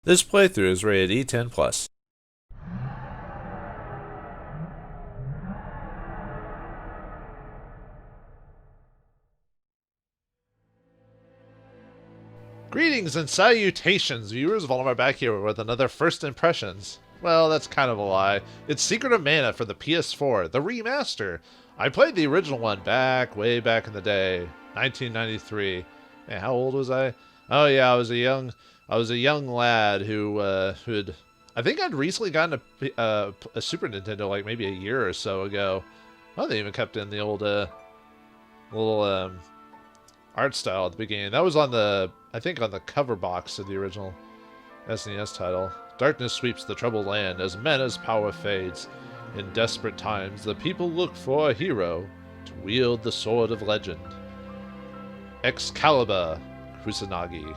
This playthrough is rated E10+. Greetings and salutations, viewers. Vauldemare back here with another First Impressions. Well, that's kind of a lie. It's Secret of Mana for the PS4, the remaster. I played the original one way back in the day, 1993. Man, how old was I? Oh yeah, I was a young lad who'd, I think I'd recently gotten a Super Nintendo like maybe a year or so ago. Oh, they even kept in the old little art style at the beginning. That was on I think on the cover box of the original SNES title. Darkness sweeps the troubled land as Mana's power fades. In desperate times, the people look for a hero to wield the sword of legend. Excalibur Kusanagi.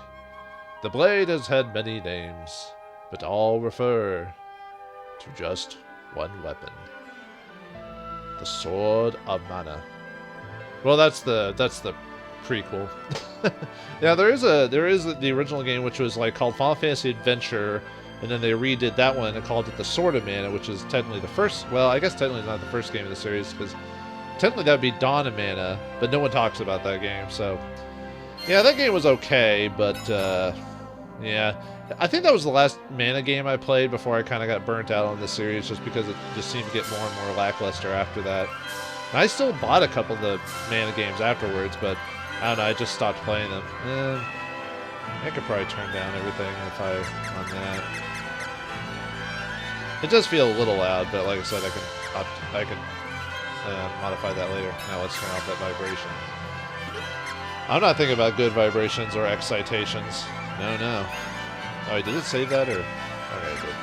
The blade has had many names, but all refer to just one weapon. The Sword of Mana. Well, that's the prequel. Yeah, there is the original game, which was like called Final Fantasy Adventure, and then they redid that one and called it the Sword of Mana, which is technically the first. Well, I guess technically not the first game in the series, because technically that would be Dawn of Mana, but no one talks about that game. So yeah, that game was okay, but yeah, I think that was the last Mana game I played before I kind of got burnt out on the series, just because it just seemed to get more and more lackluster after that. And I still bought a couple of the Mana games afterwards, but I don't know, I just stopped playing them. I could probably turn down everything if on that. It does feel a little loud, but like I said, I can modify that later. Now let's turn off that vibration. I'm not thinking about good vibrations or excitations. No. Oh, did it save that or? Okay, good.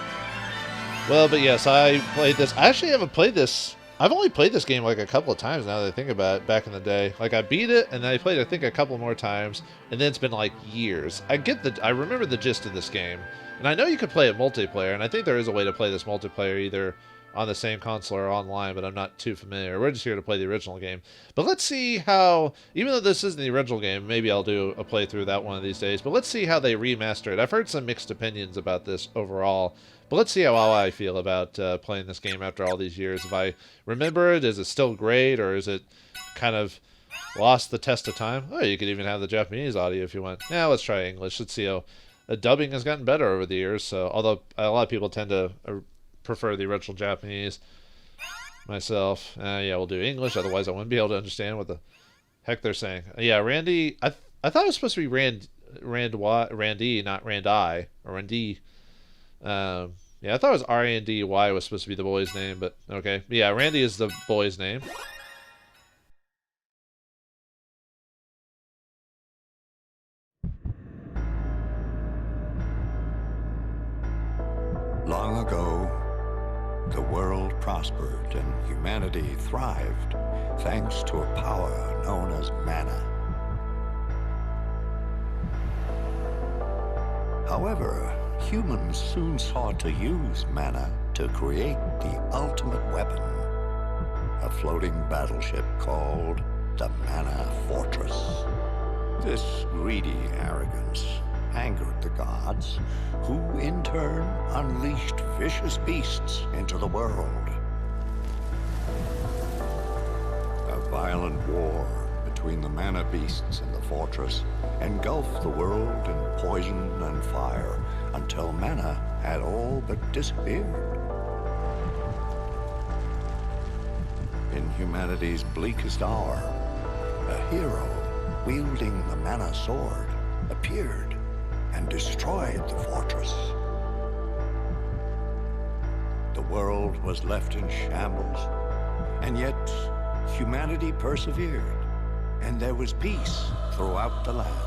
Well, but yes, I played this. I actually haven't played this. I've only played this game like a couple of times now that I think about it, back in the day. Like, I beat it, and then I played it, I think, a couple more times, and then it's been like years. I remember the gist of this game, and I know you could play it multiplayer, and I think there is a way to play this multiplayer either on the same console or online, but I'm not too familiar. We're just here to play the original game. But let's see how, even though this isn't the original game, maybe I'll do a playthrough of that one of these days, but let's see how they remaster it. I've heard some mixed opinions about this overall. But let's see how I feel about playing this game after all these years. If I remember it, is it still great, or is it kind of lost the test of time? Oh, you could even have the Japanese audio if you want. Yeah, let's try English. Let's see how the dubbing has gotten better over the years. So, although a lot of people tend to prefer the original Japanese, myself, yeah, we'll do English. Otherwise, I wouldn't be able to understand what the heck they're saying. Yeah, Randy. I thought it was supposed to be Randy, not Randi or Randy. Yeah, I thought it was R-A-N-D-Y was supposed to be the boy's name, but okay. Yeah, Randy is the boy's name. Long ago, the world prospered and humanity thrived thanks to a power known as mana. However, humans soon sought to use mana to create the ultimate weapon, a floating battleship called the Mana Fortress. This greedy arrogance angered the gods, who in turn unleashed vicious beasts into the world. A violent war between the mana beasts and the fortress engulfed the world in poison and fire, until mana had all but disappeared. In humanity's bleakest hour, a hero wielding the mana sword appeared and destroyed the fortress. The world was left in shambles, and yet humanity persevered, and there was peace throughout the land.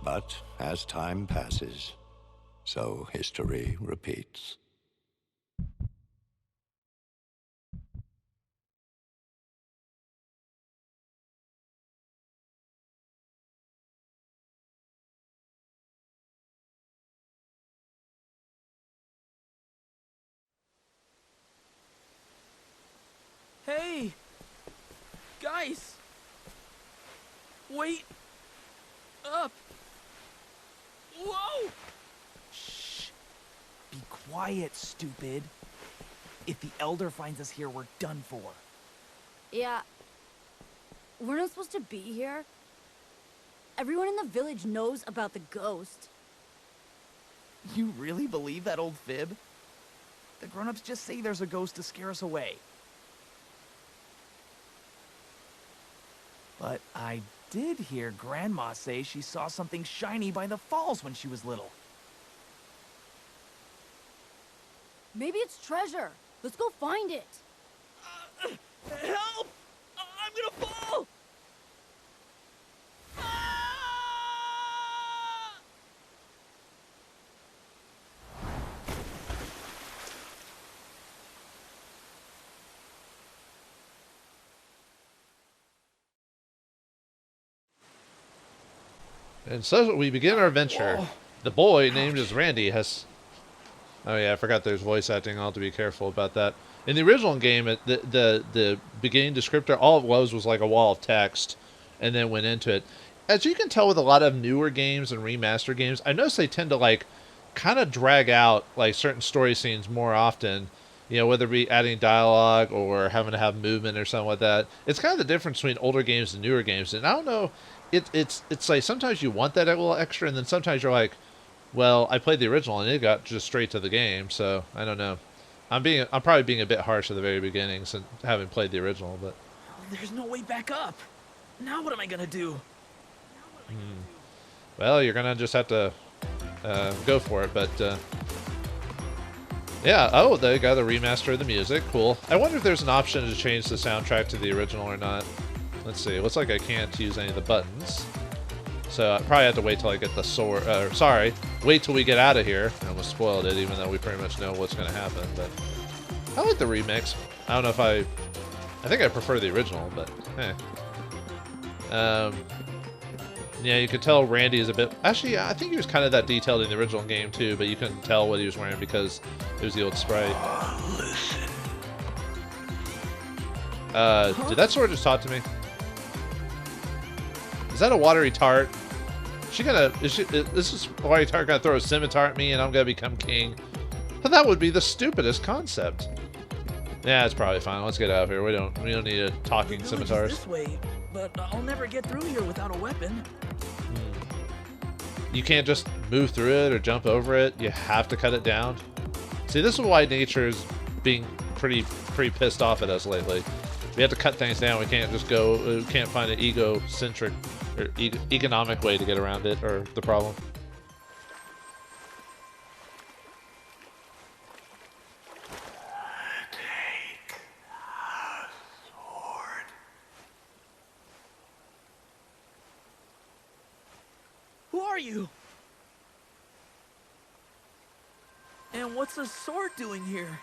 But as time passes, so history repeats. Hey! Guys! Wait! up. Whoa! Shh. Be quiet, stupid. If the Elder finds us here, we're done for. Yeah. We're not supposed to be here. Everyone in the village knows about the ghost. You really believe that old fib? The grown-ups just say there's a ghost to scare us away. But I did hear Grandma say she saw something shiny by the falls when she was little. Maybe it's treasure. Let's go find it. Help! I'm gonna fall! And so we begin our adventure. The boy, named as Randy, has... Oh yeah, I forgot there's voice acting. I'll have to be careful about that. In the original game, the beginning descriptor, all it was like a wall of text, and then went into it. As you can tell with a lot of newer games and remaster games, I notice they tend to like kind of drag out like certain story scenes more often. You know, whether it be adding dialogue or having to have movement or something like that. It's kind of the difference between older games and newer games. And I don't know, it's like sometimes you want that a little extra, and then sometimes you're like, well, I played the original and it got just straight to the game, so I don't know. I'm probably being a bit harsh at the very beginning since having played the original, but There's no way back up. Now what am I gonna do? well, you're gonna just have to go for it. But yeah, oh, they got a remaster of the music. Cool. I wonder if there's an option to change the soundtrack to the original or not. Let's see. It looks like I can't use any of the buttons. So I probably have to wait till I get the sword. Sorry, wait till we get out of here. I almost spoiled it, even though we pretty much know what's going to happen. But I like the remix. I don't know if I think I prefer the original, but yeah, you could tell Randy is a bit. Actually, I think he was kind of that detailed in the original game too, but you couldn't tell what he was wearing because it was the old sprite. Did that sword just talk to me? Is that a watery tart? Is this watery tart gonna throw a scimitar at me and I'm gonna become king? Well, that would be the stupidest concept. Yeah, it's probably fine. Let's get out of here. We don't need a talking scimitars. This way, but I'll never get through here without a weapon. You can't just move through it or jump over it. You have to cut it down. See, this is why nature is being pretty pissed off at us lately. We have to cut things down. We can't just go. We can't find an egocentric or economic way to get around it or the problem. Take a sword. Who are you? And what's a sword doing here?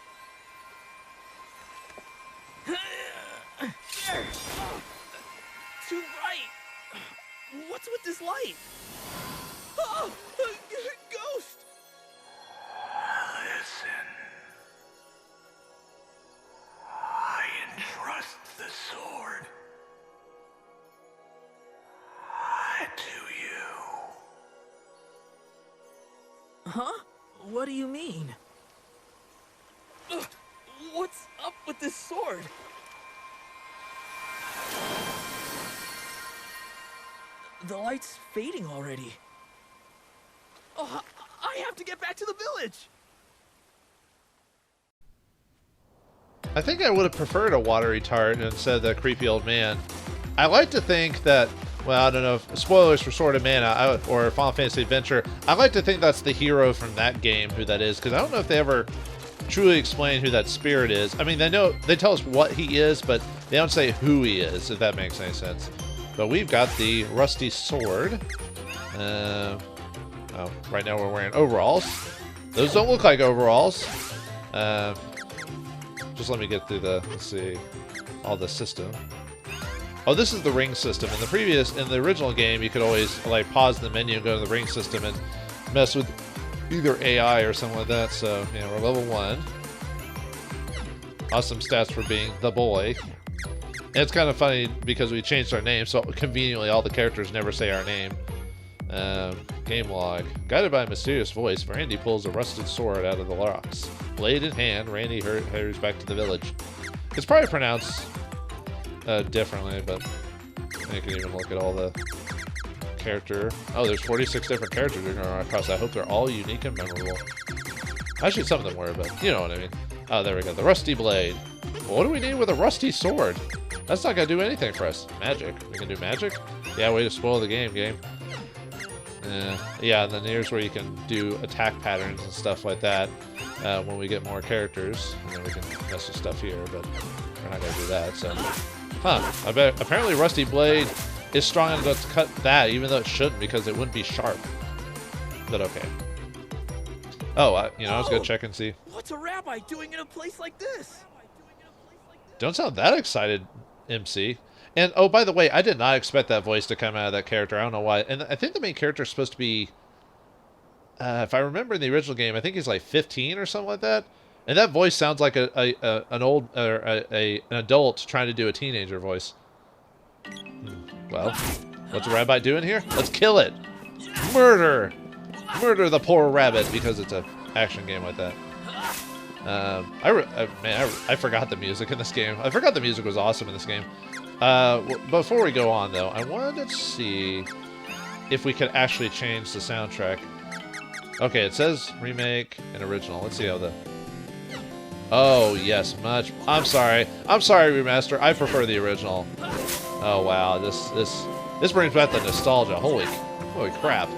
Too bright. What's with this light? Oh, ghost! Listen. I entrust the sword to you. Huh? What do you mean? What's up with this sword? The light's fading already. Oh, I have to get back to the village! I think I would have preferred a watery tart instead of that creepy old man. I like to think that, well, I don't know, if, spoilers for Sword of Mana or Final Fantasy Adventure, I like to think that's the hero from that game, who that is, because I don't know if they ever truly explain who that spirit is. I mean, they tell us what he is, but they don't say who he is, if that makes any sense. But we've got the rusty sword. Oh, right now we're wearing overalls. Those don't look like overalls. Just let me get through let's see, all the system. Oh, this is the ring system. In the original game, you could always like pause the menu and go to the ring system and mess with either AI or something like that. So, you know, we're level 1. Awesome stats for being the boy. And it's kind of funny because we changed our name, so conveniently all the characters never say our name. Game log. Guided by a mysterious voice, Randy pulls a rusted sword out of the rocks. Blade in hand, Randy hurries back to the village. It's probably pronounced differently, but you can even look at all the character. Oh, there's 46 different characters you're going to run across. I hope they're all unique and memorable. Actually, some of them were, but you know what I mean. Oh, there we go. The rusty blade. Well, what do we need with a rusty sword? That's not going to do anything for us. Magic. We can do magic? Yeah, way to spoil the game. Yeah, and then here's where you can do attack patterns and stuff like that when we get more characters. And then we can mess with stuff here, but we're not going to do that, so. Huh. I bet apparently Rusty Blade is strong enough to cut that, even though it shouldn't, because it wouldn't be sharp. But okay. Oh, I was going to check and see. What's a rabbi doing in a place like this? Don't sound that excited, MC. And, oh, by the way, I did not expect that voice to come out of that character. I don't know why. And I think the main character is supposed to be, if I remember in the original game, I think he's like 15 or something like that. And that voice sounds like an adult trying to do a teenager voice. Well, what's a rabbi doing here? Let's kill it. Murder. Murder the poor rabbit, because it's an action game like that. I forgot the music in this game. I forgot the music was awesome in this game. Before we go on, though, I wanted to see if we could actually change the soundtrack. Okay, it says remake and original. Let's see how the... Oh, yes, much... I'm sorry, remaster. I prefer the original. Oh, wow, this brings back the nostalgia. Holy crap.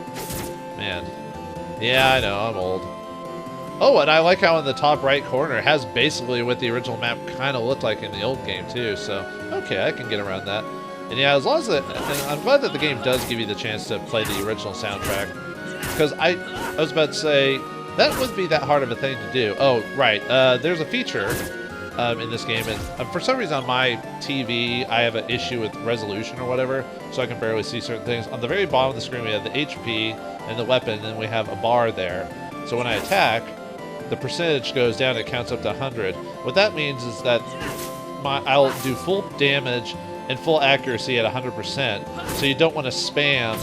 Man. Yeah, I know, I'm old. Oh, and I like how in the top right corner it has basically what the original map kind of looked like in the old game, too. So, okay, I can get around that. And yeah, as long as and I'm glad that the game does give you the chance to play the original soundtrack. Because I was about to say, that wouldn't be that hard of a thing to do. Oh, right. There's a feature in this game, and for some reason on my TV, I have an issue with resolution or whatever, so I can barely see certain things. On the very bottom of the screen, we have the HP and the weapon, and then we have a bar there. So when I attack, the percentage goes down, it counts up to 100. What that means is that I'll do full damage and full accuracy at 100%, so you don't want to spam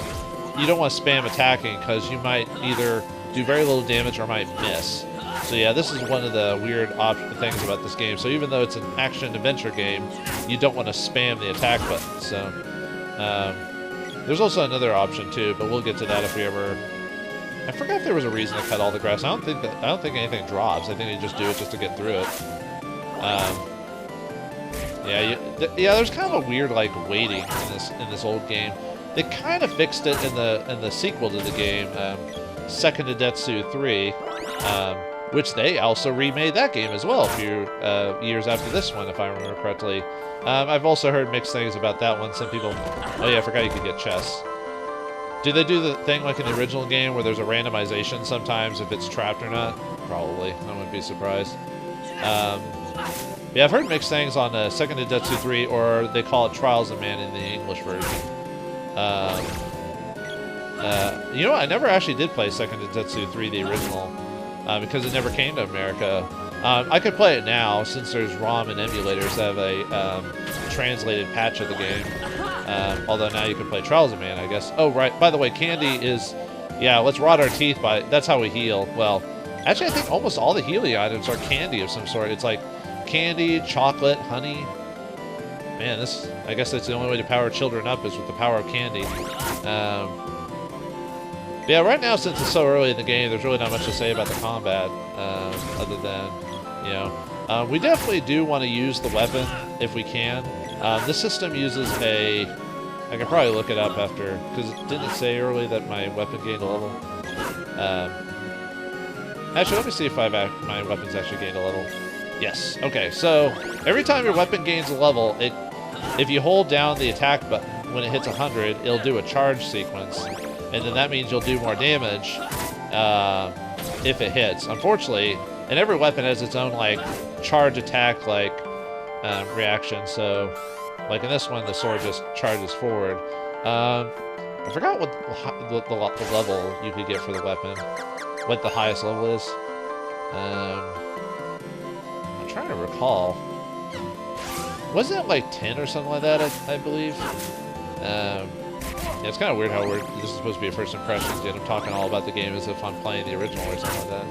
attacking, because you might either do very little damage or might miss. So yeah, this is one of the weird things about this game. So even though it's an action-adventure game, you don't want to spam the attack button. So there's also another option too, but we'll get to that if we ever... I forgot if there was a reason to cut all the grass. I don't think anything drops. I think you just do it just to get through it. Yeah, there's kind of a weird like waiting in this old game. They kind of fixed it in the sequel to the game, Second Detsu 3, which they also remade that game as well a few years after this one, if I remember correctly. I've also heard mixed things about that one. Some people... Oh yeah, I forgot you could get chests. Do they do the thing like in the original game where there's a randomization sometimes if it's trapped or not? Probably. I wouldn't be surprised. Yeah, I've heard mixed things on Second Detsu 3, or they call it Trials of Man in the English version. You know what? I never actually did play Second Detsu 3, the original, because it never came to America. I could play it now, since there's ROM and emulators that have a translated patch of the game. Although now you can play Trials of Man, I guess. Oh, right. By the way, candy is... Yeah, let's rot our teeth by... That's how we heal. Well, actually, I think almost all the healing items are candy of some sort. It's like candy, chocolate, honey. Man, this... I guess that's the only way to power children up is with the power of candy. Yeah, right now, since it's so early in the game, there's really not much to say about the combat, other than, you know... we definitely do want to use the weapon, if we can. This system uses a... I can probably look it up after, because it didn't say earlier that my weapon gained a level. Actually, let me see if my weapon's actually gained a level. Yes. Okay, so every time your weapon gains a level, if you hold down the attack button when it hits 100, it'll do a charge sequence. And then that means you'll do more damage if it hits. Unfortunately, and every weapon has its own like charge attack like reaction. So, like in this one, the sword just charges forward. I forgot what the level you could get for the weapon. What the highest level is. I'm trying to recall. Wasn't it like 10 or something like that? I believe. Yeah, it's kind of weird how this is supposed to be a first impressions, yet I'm talking all about the game as if I'm playing the original or something like that.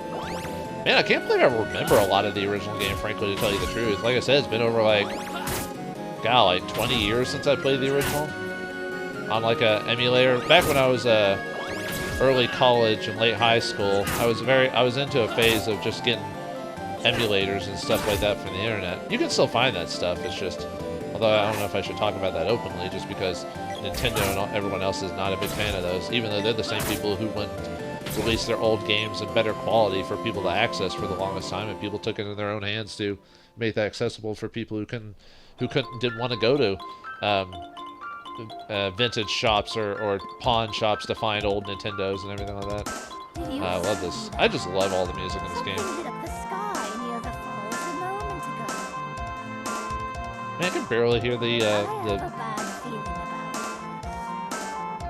Man, I can't believe I remember a lot of the original game, frankly, to tell you the truth. Like I said, it's been over like 20 years since I played the original on like a emulator. Back when I was early college and late high school, I was into a phase of just getting emulators and stuff like that from the internet. You can still find that stuff. It's just, although I don't know if I should talk about that openly, just because Nintendo and everyone else is not a big fan of those, even though they're the same people who wouldn't release their old games in better quality for people to access for the longest time, and people took it in their own hands to make that accessible for people who didn't want to go to vintage shops or pawn shops to find old Nintendos and everything like that. I love this. I just love all the music in this game. Man, I can barely hear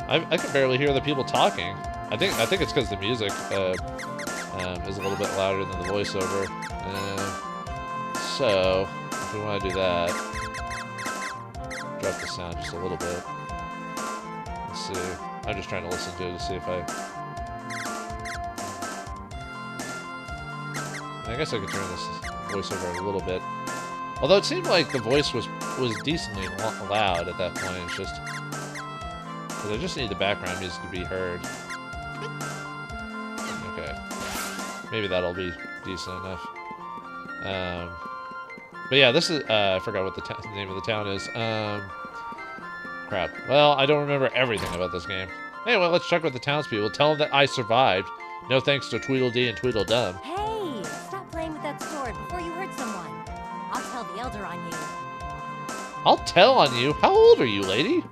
I can barely hear the people talking. I think it's because the music is a little bit louder than the voiceover. So if we want to do that, drop the sound just a little bit. Let's see. I'm just trying to listen to it to see if I guess I could turn this voiceover a little bit. Although it seemed like the voice was decently loud at that point. It's just because I just need the background music to be heard. Okay, maybe that'll be decent enough. But yeah, this is I forgot what the name of the town is. Crap. Well, I don't remember everything about this game. Anyway, let's check with the townspeople. Tell them that I survived. No thanks to Tweedledee and Tweedledum. Hey, stop playing with that sword before you hurt someone. I'll tell the elder on you. I'll tell on you? How old are you, lady?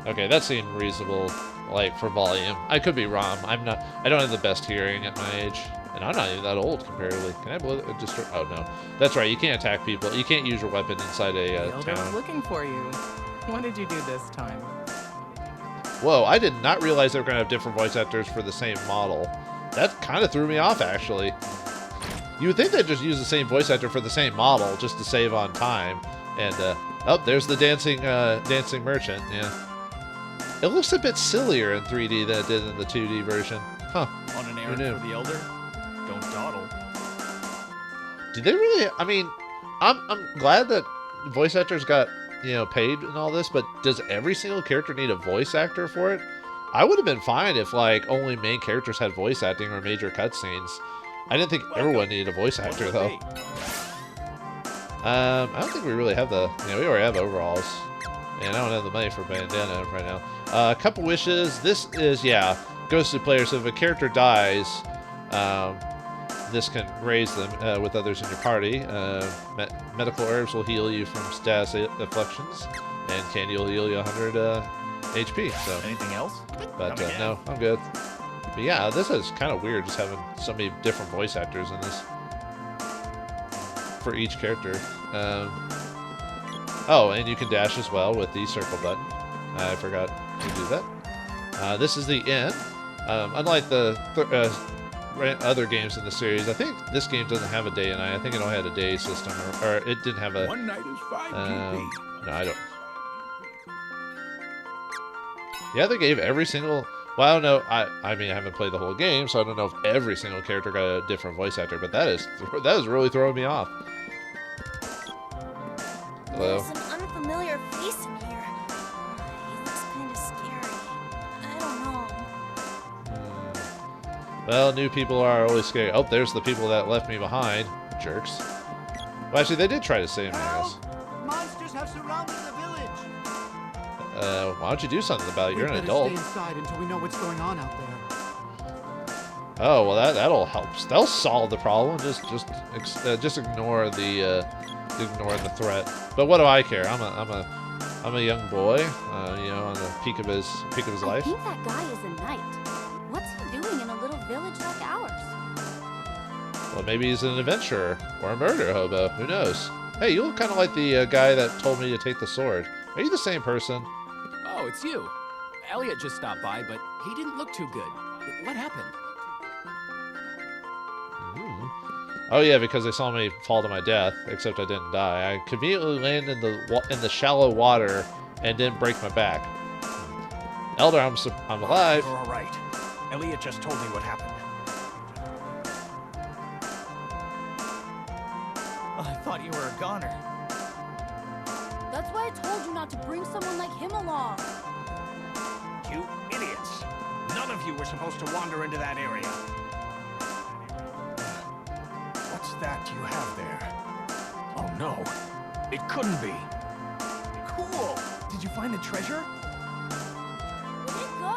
Okay, that seemed reasonable, like, for volume. I could be wrong. I don't have the best hearing at my age. And I'm not even that old, comparatively. Can I blow it? Oh, no. That's right, you can't attack people. You can't use your weapon inside a town. Looking for you. What did you do this time? Whoa, I did not realize they were going to have different voice actors for the same model. That kind of threw me off, actually. You would think they'd just use the same voice actor for the same model, just to save on time. And, oh, there's the dancing merchant, yeah. It looks a bit sillier in 3D than it did in the 2D version. Huh. On an errand for the elder? Don't dawdle. Did they really? I mean, I'm glad that voice actors got, paid and all this, but does every single character need a voice actor for it? I would have been fine if, like, only main characters had voice acting or major cutscenes. I didn't think everyone needed a voice actor, though. I don't think we really have we already have overalls. And I don't have the money for bandana right now. A couple wishes. This is, ghostly players. So if a character dies, this can raise them with others in your party. Medical herbs will heal you from status afflictions, and candy will heal you 100 HP. So anything else? But no, I'm good. But yeah, this is kind of weird just having so many different voice actors in this for each character. Oh, and you can dash as well with the circle button. I forgot to do that. This is the inn. Unlike the other games in the series, I think this game doesn't have a day and night. I think it only had a day system, or it didn't have a... One night is 5 GP. No, I don't... Yeah, they gave every single... Well, I don't know. I mean, I haven't played the whole game, so I don't know if every single character got a different voice actor, but that is really throwing me off. Hello? There's an unfamiliar face in here. He looks kind of scary. I don't know. Well, new people are always scary. Oh, there's the people that left me behind. Jerks. Well, actually, they did try to save me, I guess. Monsters have surrounded the village. Why don't you do something about it? You're an adult. Stay inside until we know what's going on out there. Oh, well, that'll help. That'll solve the problem. Just ignore the threat. But what do I care? I'm a young boy, on the peak of his I life. think that guy is a knight. What's he doing in a little village like ours? Well, maybe he's an adventurer or a murder hobo. Who knows? Hey, you look kind of like the guy that told me to take the sword. Are you the same person? Oh, it's you. Elliot just stopped by, but he didn't look too good. What happened? Oh yeah, because they saw me fall to my death, except I didn't die. I conveniently landed in the shallow water and didn't break my back. Elder, I'm alive. You're all right. Elliot just told me what happened. I thought you were a goner. That's why I told you not to bring someone like him along. You idiots. None of you were supposed to wander into that area. What's that you have there? Oh no. It couldn't be. Cool. Did you find the treasure? Where'd it go?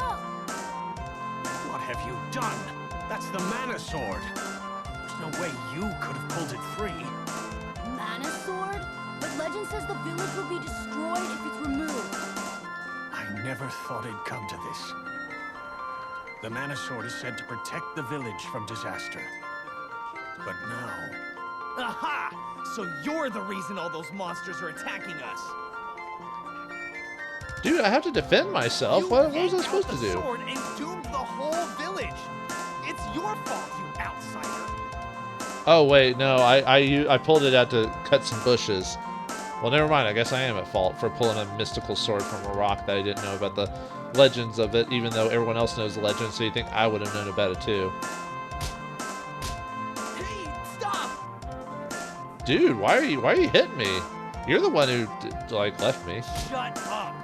What have you done? That's the mana sword. There's no way you could have pulled it free. Mana sword? But legend says the village will be destroyed if it's removed. I never thought it'd come to this. The mana sword is said to protect the village from disaster. But now... Aha! So you're the reason all those monsters are attacking us. Dude, I have to defend myself. You What was I yanked supposed out to the do? sword and doomed the whole village. It's your fault, you outsider. Oh wait, no, I pulled it out to cut some bushes. Well, never mind. I guess I am at fault for pulling a mystical sword from a rock that I didn't know about the legends of it, even though everyone else knows the legends, so you think I would have known about it too. Hey, stop! Dude, why are you hitting me? You're the one who like left me. Shut up.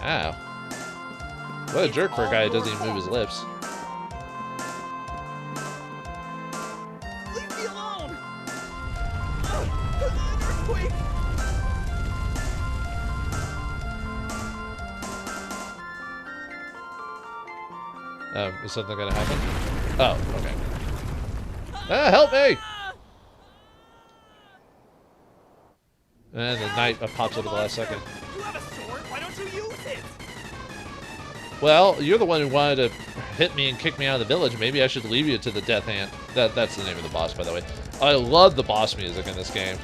Ow. What a jerk for a guy who doesn't even move his lips. Leave me alone. An earthquake. Is something gonna happen? Oh, okay. Ah, help me! And the knight pops up at the last second. You have a sword. Why don't you use it? Well, you're the one who wanted to hit me and kick me out of the village. Maybe I should leave you to the death ant. That's the name of the boss, by the way. I love the boss music in this game.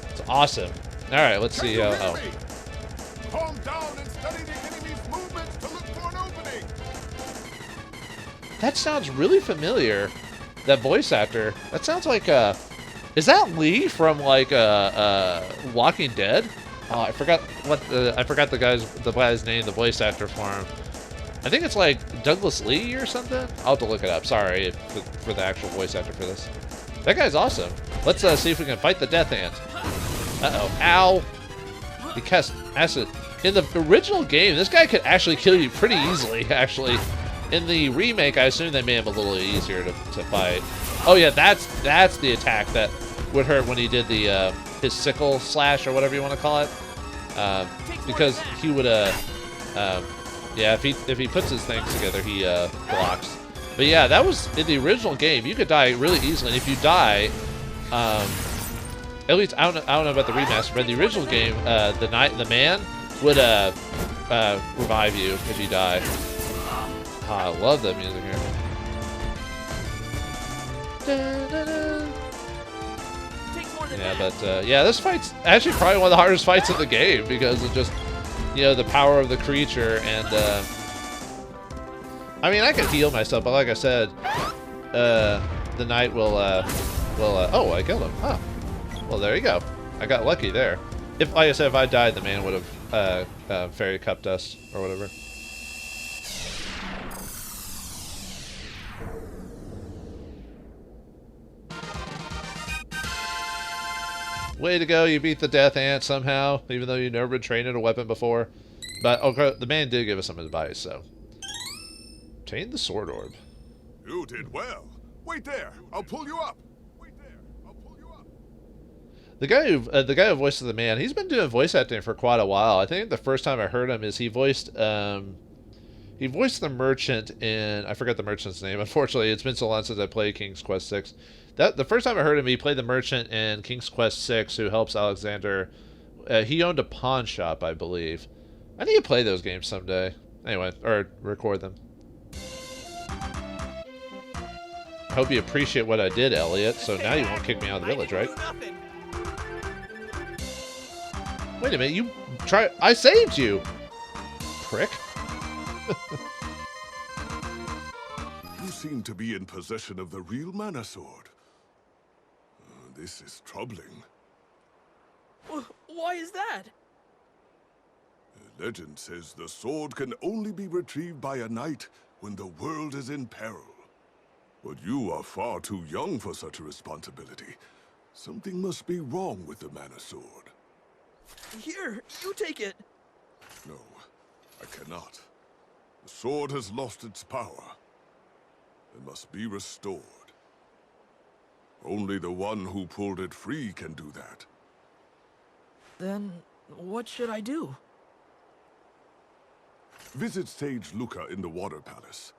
It's awesome. All right, let's see. Oh. Calm down and study the enemy's movements to look for an opening. That sounds really familiar. That voice actor. That sounds like is that Lee from like Walking Dead? Oh, I forgot the guy's name, the voice actor for him. I think it's like Douglas Lee or something. I'll have to look it up. Sorry for the actual voice actor for this. That guy's awesome. Let's see if we can fight the death ant. Uh-oh. Ow. He cast acid. In the original game, this guy could actually kill you pretty easily, actually. In the remake, I assume they made him a little easier to fight. Oh yeah, that's the attack that would hurt when he did the his sickle slash or whatever you want to call it. Because he would yeah, if he puts his things together, he blocks. But yeah, that was in the original game. You could die really easily, and if you die, at least I don't know about the remaster, but in the original game, the man would revive you if you die. Oh, I love that music here. Yeah, but yeah, this fight's actually probably one of the hardest fights in the game because of just, you know, the power of the creature. And I mean, I could heal myself, but like I said, the knight will oh, I killed him. Oh, well, there you go. I got lucky there. If, like I said, if I died, the man would have fairy cupped us or whatever. Way to go, you beat the death ant somehow, even though you've never been trained in a weapon before. But okay, the man did give us some advice, so. Obtain the sword orb. You did well. Wait there. I'll pull you up. Wait there. I'll pull you up. The guy who voices the man, he's been doing voice acting for quite a while. I think the first time I heard him is he voiced the merchant in, I forgot the merchant's name. Unfortunately, it's been so long since I played King's Quest 6. The first time I heard him, he played the merchant in King's Quest 6 who helps Alexander. He owned a pawn shop, I believe. I need to play those games someday. Anyway, or record them. I hope you appreciate what I did, Elliot, so now you won't kick me out of the village, right? Wait a minute, I saved you! Prick. You seem to be in possession of the real mana sword. This is troubling. Why is that? Legend says the sword can only be retrieved by a knight when the world is in peril. But you are far too young for such a responsibility. Something must be wrong with the mana sword. Here, you take it. No, I cannot. The sword has lost its power. It must be restored. Only the one who pulled it free can do that. Then, what should I do? Visit Sage Luca in the Water Palace.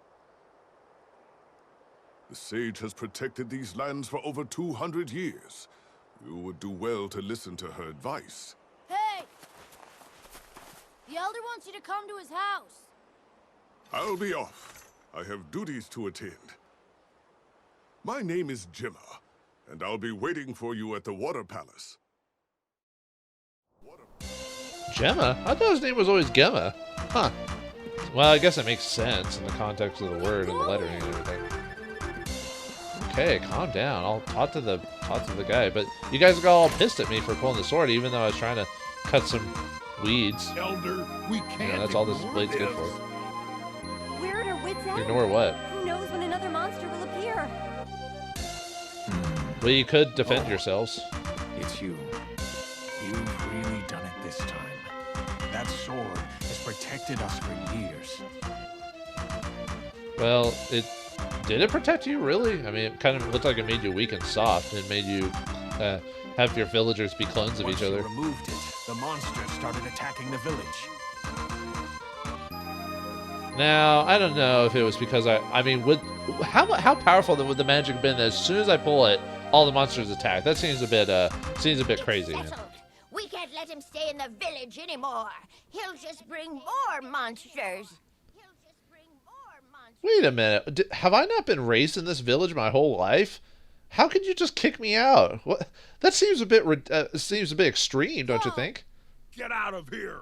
The sage has protected these lands for over 200 years. You would do well to listen to her advice. Hey! The Elder wants you to come to his house. I'll be off. I have duties to attend. My name is Gemma, and I'll be waiting for you at the Water Palace. Gemma? I thought his name was always Gemma. Huh. Well, I guess it makes sense in the context of the word and the lettering and everything. Okay, calm down. I'll talk to the guy. But you guys got all pissed at me for pulling the sword, even though I was trying to cut some weeds. Elder, we can't. That's all this blade's good for. We're at our wits' end. Ignore what? Who knows when another monster will appear? Well, you could defend yourselves. It's you. You've really done it this time. That sword has protected us for years. Well, did it protect you, really? I mean, it kind of looked like it made you weak and soft. It made you have your villagers be clones of each other. Once you removed it, the monsters started attacking the village. Now, I don't know if it was because I mean, how powerful would the magic have been that as soon as I pull it, all the monsters attack? That seems a bit crazy. Man. We can't let him stay in the village anymore. He'll just bring more monsters. Wait a minute. Have I not been raised in this village my whole life? How could you just kick me out? What? That seems a bit extreme, don't you think? Get out of here!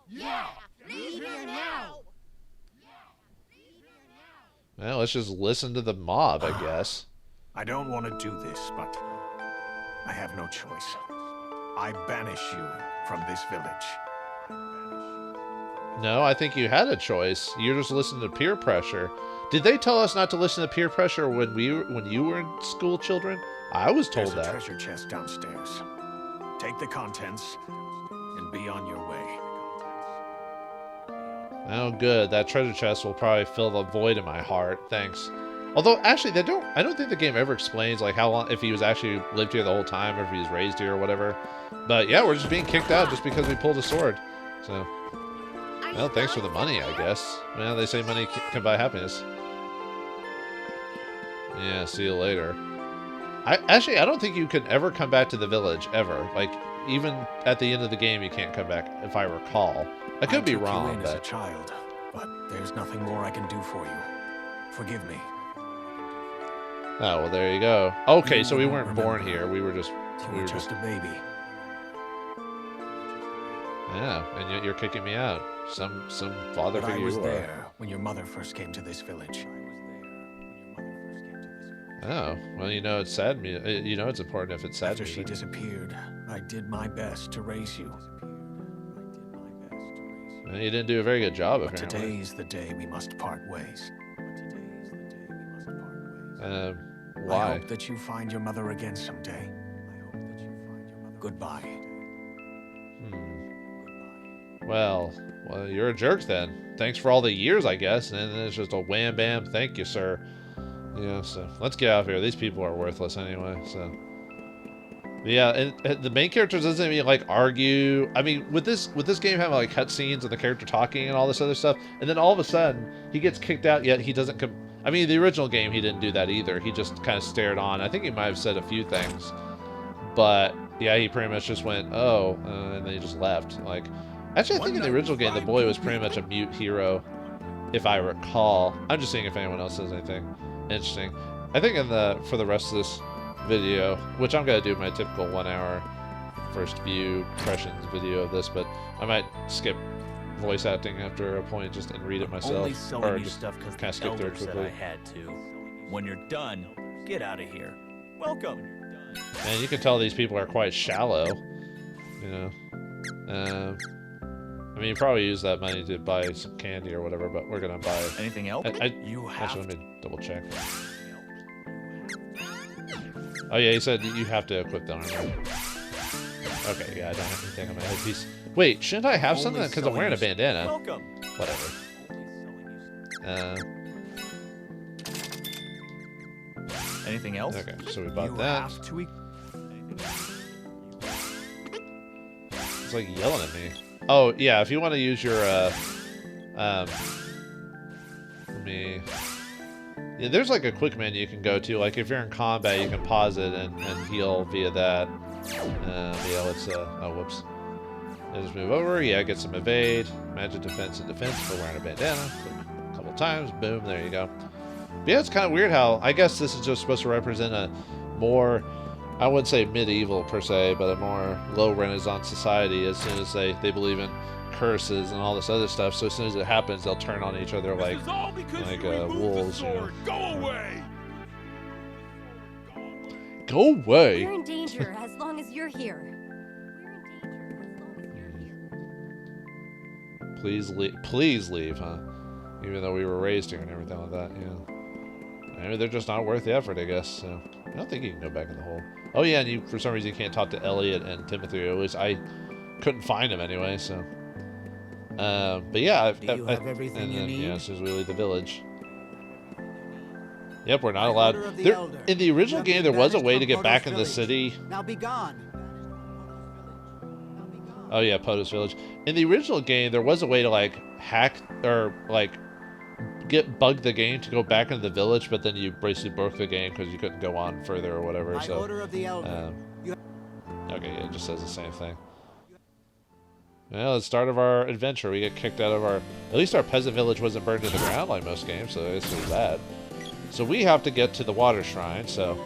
Yeah, leave here now. Well, let's just listen to the mob, I guess. I don't want to do this, but I have no choice. I banish you from this village. No, I think you had a choice. You're just listening to peer pressure. Did they tell us not to listen to peer pressure when you were in school, children? I was told There's that. a treasure chest downstairs. Take the contents and be on your way. Oh, good. That treasure chest will probably fill the void in my heart. Thanks. Although, actually, I don't think the game ever explains like how long, if he was actually lived here the whole time, or if he was raised here or whatever. But yeah, we're just being kicked out just because we pulled a sword. So, well, thanks for the money, I guess. Well, they say money can buy happiness. Yeah, see you later. I don't think you can ever come back to the village ever. Like, even at the end of the game, you can't come back, if I recall. I could be wrong, you in as a but child, but there's nothing more I can do for you. Forgive me. oh well, there you go. Okay, so we weren't born here. We were just a baby. Yeah, and yet you're kicking me out. Some father But I figure was you are. there when your mother first came to this village. Oh, well, you know it's sad. You know it's important if it's sad. After she music. disappeared, I did my best to raise you. Well, you didn't do a very good job, But apparently. today's the day we must part ways. Why? I hope that you find your mother again someday. Goodbye. Well, you're a jerk then. Thanks for all the years, I guess. And then it's just a wham bam, thank you, sir. Yeah, so let's get out of here. These people are worthless anyway. So yeah, and the main character doesn't even like argue. I mean, with this game having like cutscenes and the character talking and all this other stuff, and then all of a sudden he gets kicked out. Yet he doesn't come. I mean, the original game he didn't do that either. He just kind of stared on. I think he might have said a few things, but yeah, he pretty much just went, oh, and then he just left. Like, actually, I think in the original game the boy was pretty much a mute hero, if I recall. I'm just seeing if anyone else says anything interesting. I think for the rest of this video, which I'm gonna do my typical 1 hour first view impressions video of this, but I might skip voice acting after a point just and read it myself, Only selling or you just stuff because kind of the skip through elder it said I quickly. had to. When you're done, get out of here. Welcome. And you can tell these people are quite shallow, you know. I mean, you probably use that money to buy some candy or whatever, but we're gonna buy. Anything else? Actually, let me double check. Oh yeah, he said you have to equip the armor. Okay, yeah, I don't have anything on my headpiece. Wait, shouldn't I have something? Because I'm wearing a bandana. Welcome. Whatever. Anything else? Okay, so we bought that. It's like yelling at me. Oh yeah, if you want to use your let me. Yeah, there's like a quick menu you can go to. Like if you're in combat, you can pause it and heal via that. Yeah, let's oh whoops. Let's move over. Yeah, get some evade, magic defense and defense for wearing a bandana. A couple times, boom, there you go. But yeah, it's kind of weird how I guess this is just supposed to represent a more, I wouldn't say medieval per se, but a more low Renaissance society. As soon as they believe in curses and all this other stuff, so as soon as it happens, they'll turn on each other like wolves. You know? Go away! Go away! We're in danger as long as you're here. Please leave, huh? Even though we were raised here and everything like that, yeah. Maybe they're just not worth the effort, I guess. So I don't think you can go back in the hole. Oh yeah, and you for some reason you can't talk to Elliot and Timothy. At least I couldn't find them anyway. So, but yeah, Do you have everything you need? Yeah, as soon as we leave the village. Yep, we're not allowed. In the original game, there was a way to get back in the city. Now be gone. Oh yeah, POTUS Village. In the original game, there was a way to like hack or like bug the game to go back into the village, but then you basically broke the game because you couldn't go on further or whatever. By order of the elder. Okay, yeah, it just says the same thing. Well, at the start of our adventure, we get kicked out of our. At least our peasant village wasn't burned to the ground like most games, so this was bad. So we have to get to the water shrine. So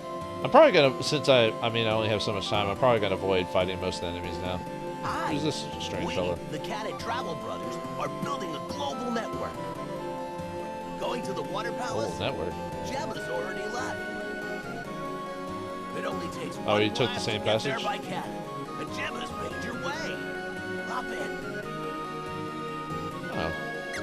I'm probably gonna, since I mean I only have so much time, I'm probably gonna avoid fighting most of the enemies now. Who's this strange fellow? The Cat and Travel Brothers are building a global network. Going to the water palace? Global network. Gemma's already left. It only takes Oh, you took the same passage? by Cat, and Gemma's made your way. Hop in. Oh,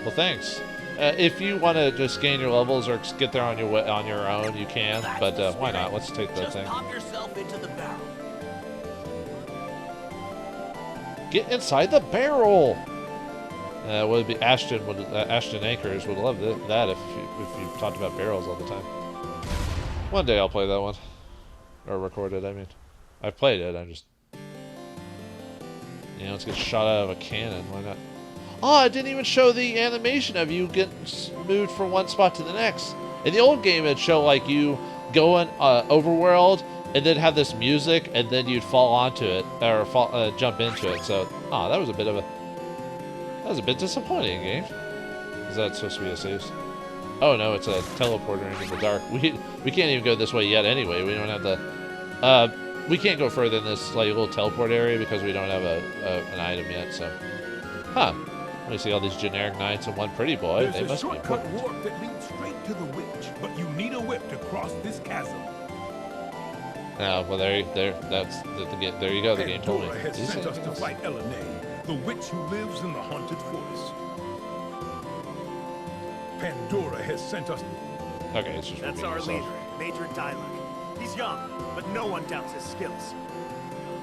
well, thanks. If you want to just gain your levels or get there on your own, you can. But why not? Let's take that thing. Pop yourself into the barrel. Get inside the barrel. Would be Ashton Anchors would love that if you talked about barrels all the time. One day I'll play that one, or record it. I mean, I've played it. I'm just, let's get shot out of a cannon. Why not? Oh, it didn't even show the animation of you getting moved from one spot to the next. In the old game, it'd show like you going overworld, and then have this music, and then you'd fall onto it or jump into it. So, that was a bit disappointing, game. Is that supposed to be a save? Oh no, it's a teleporter into the dark. We can't even go this way yet. Anyway, we don't have the. We can't go further in this like little teleport area because we don't have an item yet. So, huh? Let me see all these generic knights and one pretty boy. There's they must a be shortcut important. warp that leads straight to the witch, but you need a whip to cross this chasm. Well, there you go. The game told me. Pandora has sent us to fight Elene, the witch who lives in the haunted forest. Pandora has sent us. Okay, it's just That's our leader, Major Dialog. He's young, but no one doubts his skills.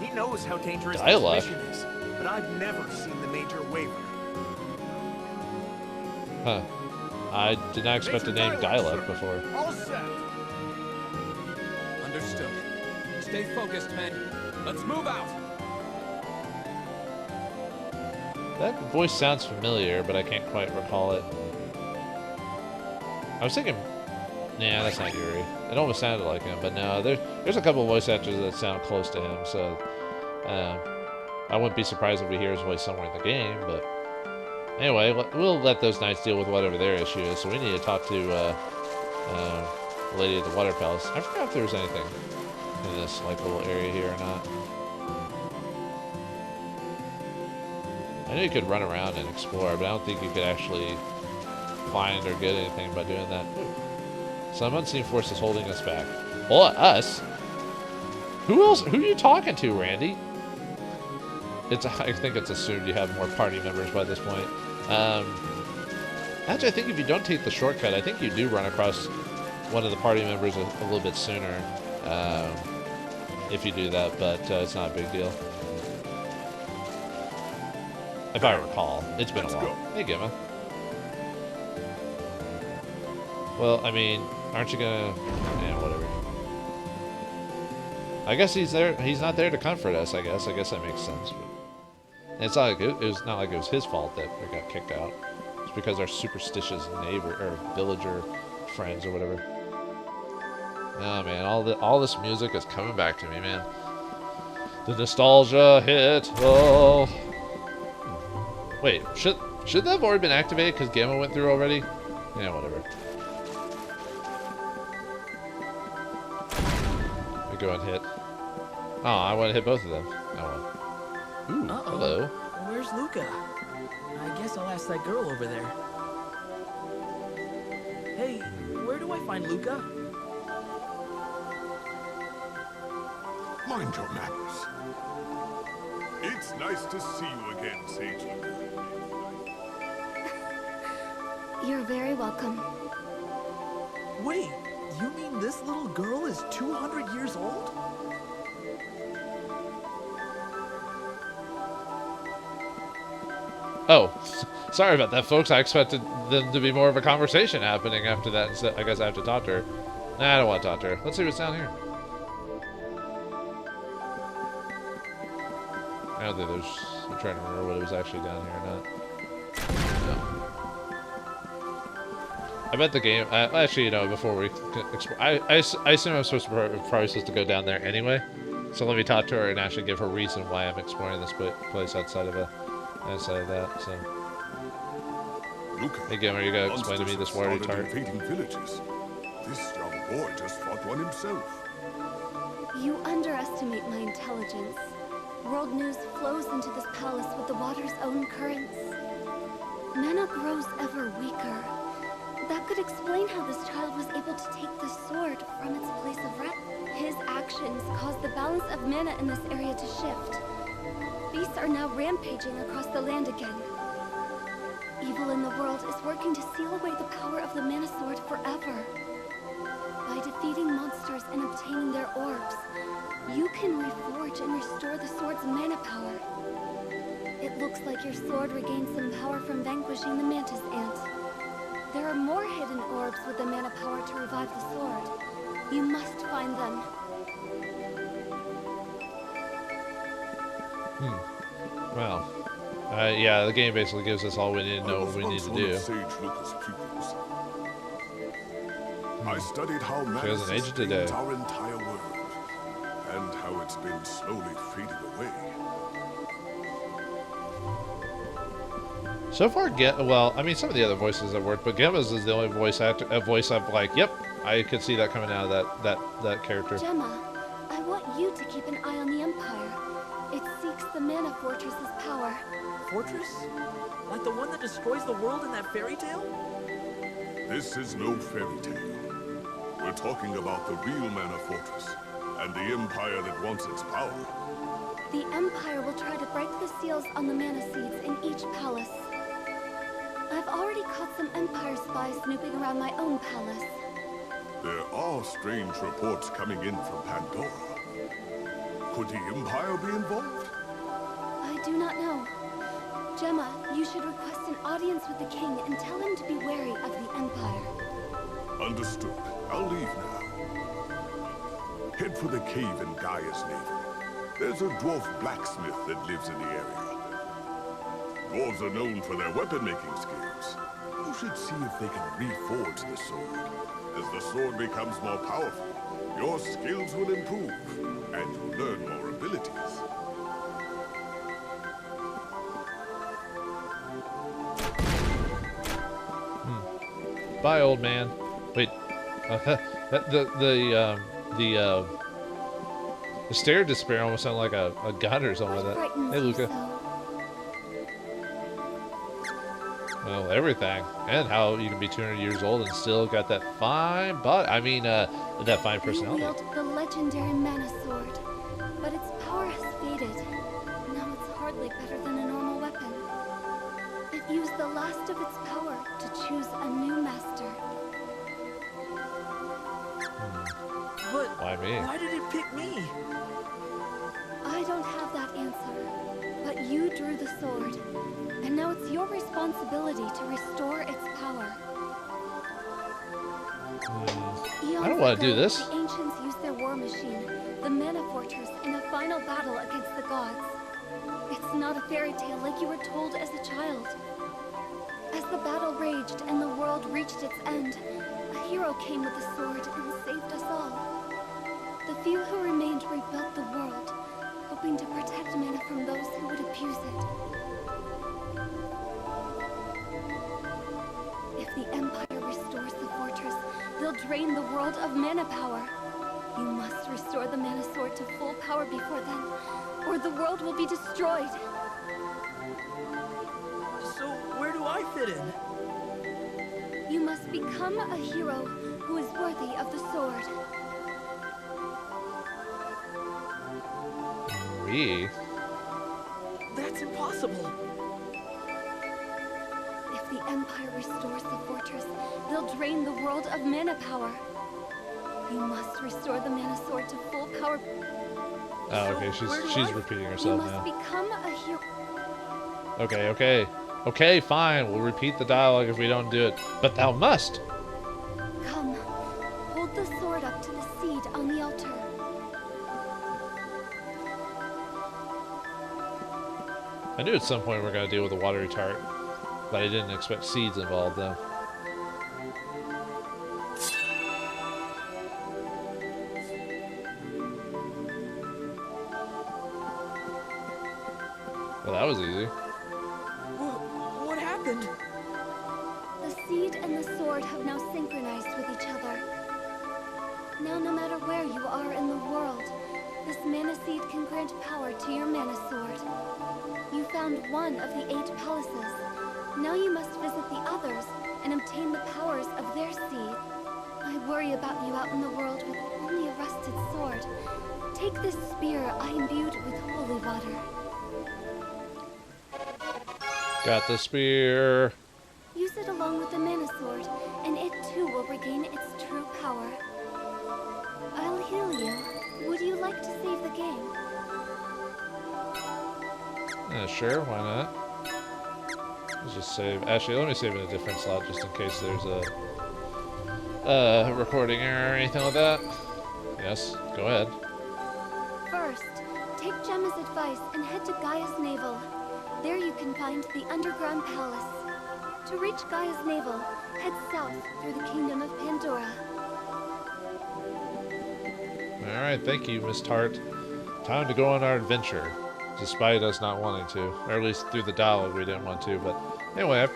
He knows how dangerous this mission is, but I've never seen the Major waver. Huh. I did not expect the name Dialog before. All set. Understood. Stay focused, men. Let's move out. That voice sounds familiar, but I can't quite recall it. I was thinking, nah, that's not Yuri. It almost sounded like him, but no, there's a couple of voice actors that sound close to him, so I wouldn't be surprised if we hear his voice somewhere in the game, but anyway, we'll let those knights deal with whatever their issue is, so we need to talk to the lady at the water palace. I forgot if there was anything in this like little area here or not. I know you could run around and explore, but I don't think you could actually find or get anything by doing that. Some unseen force is holding us back. Well, us? Who else? Who are you talking to, Randy? I think it's assumed you have more party members by this point. Actually, I think if you don't take the shortcut, I think you do run across one of the party members a little bit sooner if you do that, but it's not a big deal. If I recall. It's been a while. Hey, Gemma. Well, I mean, aren't you gonna... Yeah, whatever. I guess he's there. He's not there to comfort us, I guess. I guess that makes sense. And it's not like it was not like it was his fault that we got kicked out. It's because our superstitious neighbor or villager friends or whatever. Oh man, all this music is coming back to me, man. The nostalgia hit. Oh. Wait, should that have already been activated because Gamma went through already? Yeah, whatever. I go and hit. Oh, I want to hit both of them. Oh, well. Ooh, hello. Where's Luca? I guess I'll ask that girl over there. Hey, where do I find Luca? Mind your manners. It's nice to see you again, Sage Luca. You're very welcome. Wait, you mean this little girl is 200 years old? Oh, sorry about that, folks. I expected them to be more of a conversation happening after that. So I guess I have to talk to her. Nah, I don't want to talk to her. Let's see what's down here. I don't think there's... I'm trying to remember what it was actually down here or not. No. I bet the game... actually, you know, before we... I assume I'm probably supposed to go down there anyway. So let me talk to her and actually give her a reason why I'm exploring this place outside of that. So... Luca, hey, Gamer, you gotta explain to me this watery tart. Invading villages. This young boy just fought one himself. You underestimate my intelligence. World news flows into this palace with the water's own currents. Mana grows ever weaker. That could explain how this child was able to take the sword from its place of rest. His actions caused the balance of mana in this area to shift. Beasts are now rampaging across the land again. Evil in the world is working to seal away the power of the mana sword forever. By defeating monsters and obtaining their orbs, you can reforge and restore the sword's mana power. It looks like your sword regained some power from vanquishing the mantis ant. There are more hidden orbs with the mana power to revive the sword. You must find them. Well, yeah, the game basically gives us all we need to know what we need to do. I studied how mana sustains our entire world, and how it's been slowly fading away. So far, well, I mean, some of the other voices have worked, but Gemma's is the only voice I'm like, yep, I could see that coming out of that character. Gemma, I want you to keep an eye on the Empire. It seeks the Mana Fortress's power. Fortress? Like the one that destroys the world in that fairy tale? This is no fairy tale. We're talking about the real Mana Fortress, and the Empire that wants its power. The Empire will try to break the seals on the mana seeds in each palace. I've already caught some Empire spies snooping around my own palace. There are strange reports coming in from Pandora. Could the Empire be involved? I do not know. Gemma, you should request an audience with the king and tell him to be wary of the Empire. Understood. I'll leave now. Head for the cave in Gaia's navel. There's a dwarf blacksmith that lives in the area. Dwarves are known for their weapon-making skills. You should see if they can reforge the sword. As the sword becomes more powerful, your skills will improve, and you'll learn more abilities. Bye, old man. Wait, the stare of despair almost sounded like a gun or something like that. Hey, Luca. Well, everything, and how you can be 200 years old and still got that fine butt. I mean, that fine personality. You wield the legendary mana sword, but its power has faded. Now it's hardly bereft of its power to choose a new master. But Why me? why did it pick me? I don't have that answer, but you drew the sword, and now it's your responsibility to restore its power. I don't want to do this. The ancients used their war machine, the Mana Fortress, in a final battle against the gods. It's not a fairy tale like you were told as a child. As the battle raged and the world reached its end, a hero came with a sword and saved us all. The few who remained rebuilt the world, hoping to protect mana from those who would abuse it. If the Empire restores the fortress, they'll drain the world of mana power. You must restore the Mana Sword to full power before then, or the world will be destroyed. So where do I fit in? You must become a hero who is worthy of the sword. Me? That's impossible. If the Empire restores the fortress, they'll drain the world of mana power. You must restore the Mana Sword to full power. Oh, okay, she's repeating herself now. You must become a hero. Okay, fine. We'll repeat the dialogue if we don't do it. But thou must! Come, hold the sword up to the seed on the altar. I knew at some point we are going to deal with a watery tart, but I didn't expect seeds involved, though. Well, that was easy. What happened? The seed and the sword have now synchronized with each other. Now, no matter where you are in the world, this mana seed can grant power to your mana sword. You found one of the 8 palaces. Now you must visit the others and obtain the powers of their seed. I worry about you out in the world with only a rusted sword. Take this spear I imbued with holy water. Got the spear. Use it along with the mana sword, and it too will regain its true power. I'll heal you. Would you like to save the game? Sure, why not? Let's just save. Actually, let me save in a different slot just in case there's a recording error or anything like that. Yes, go ahead. First, take Gemma's advice and head to Gaia's Navel. There you can find the underground palace. To reach Gaia's Navel, head south through the kingdom of Pandora. Alright, thank you, Miss Tart. Time to go on our adventure. Despite us not wanting to. Or at least through the dialogue we didn't want to. But anyway,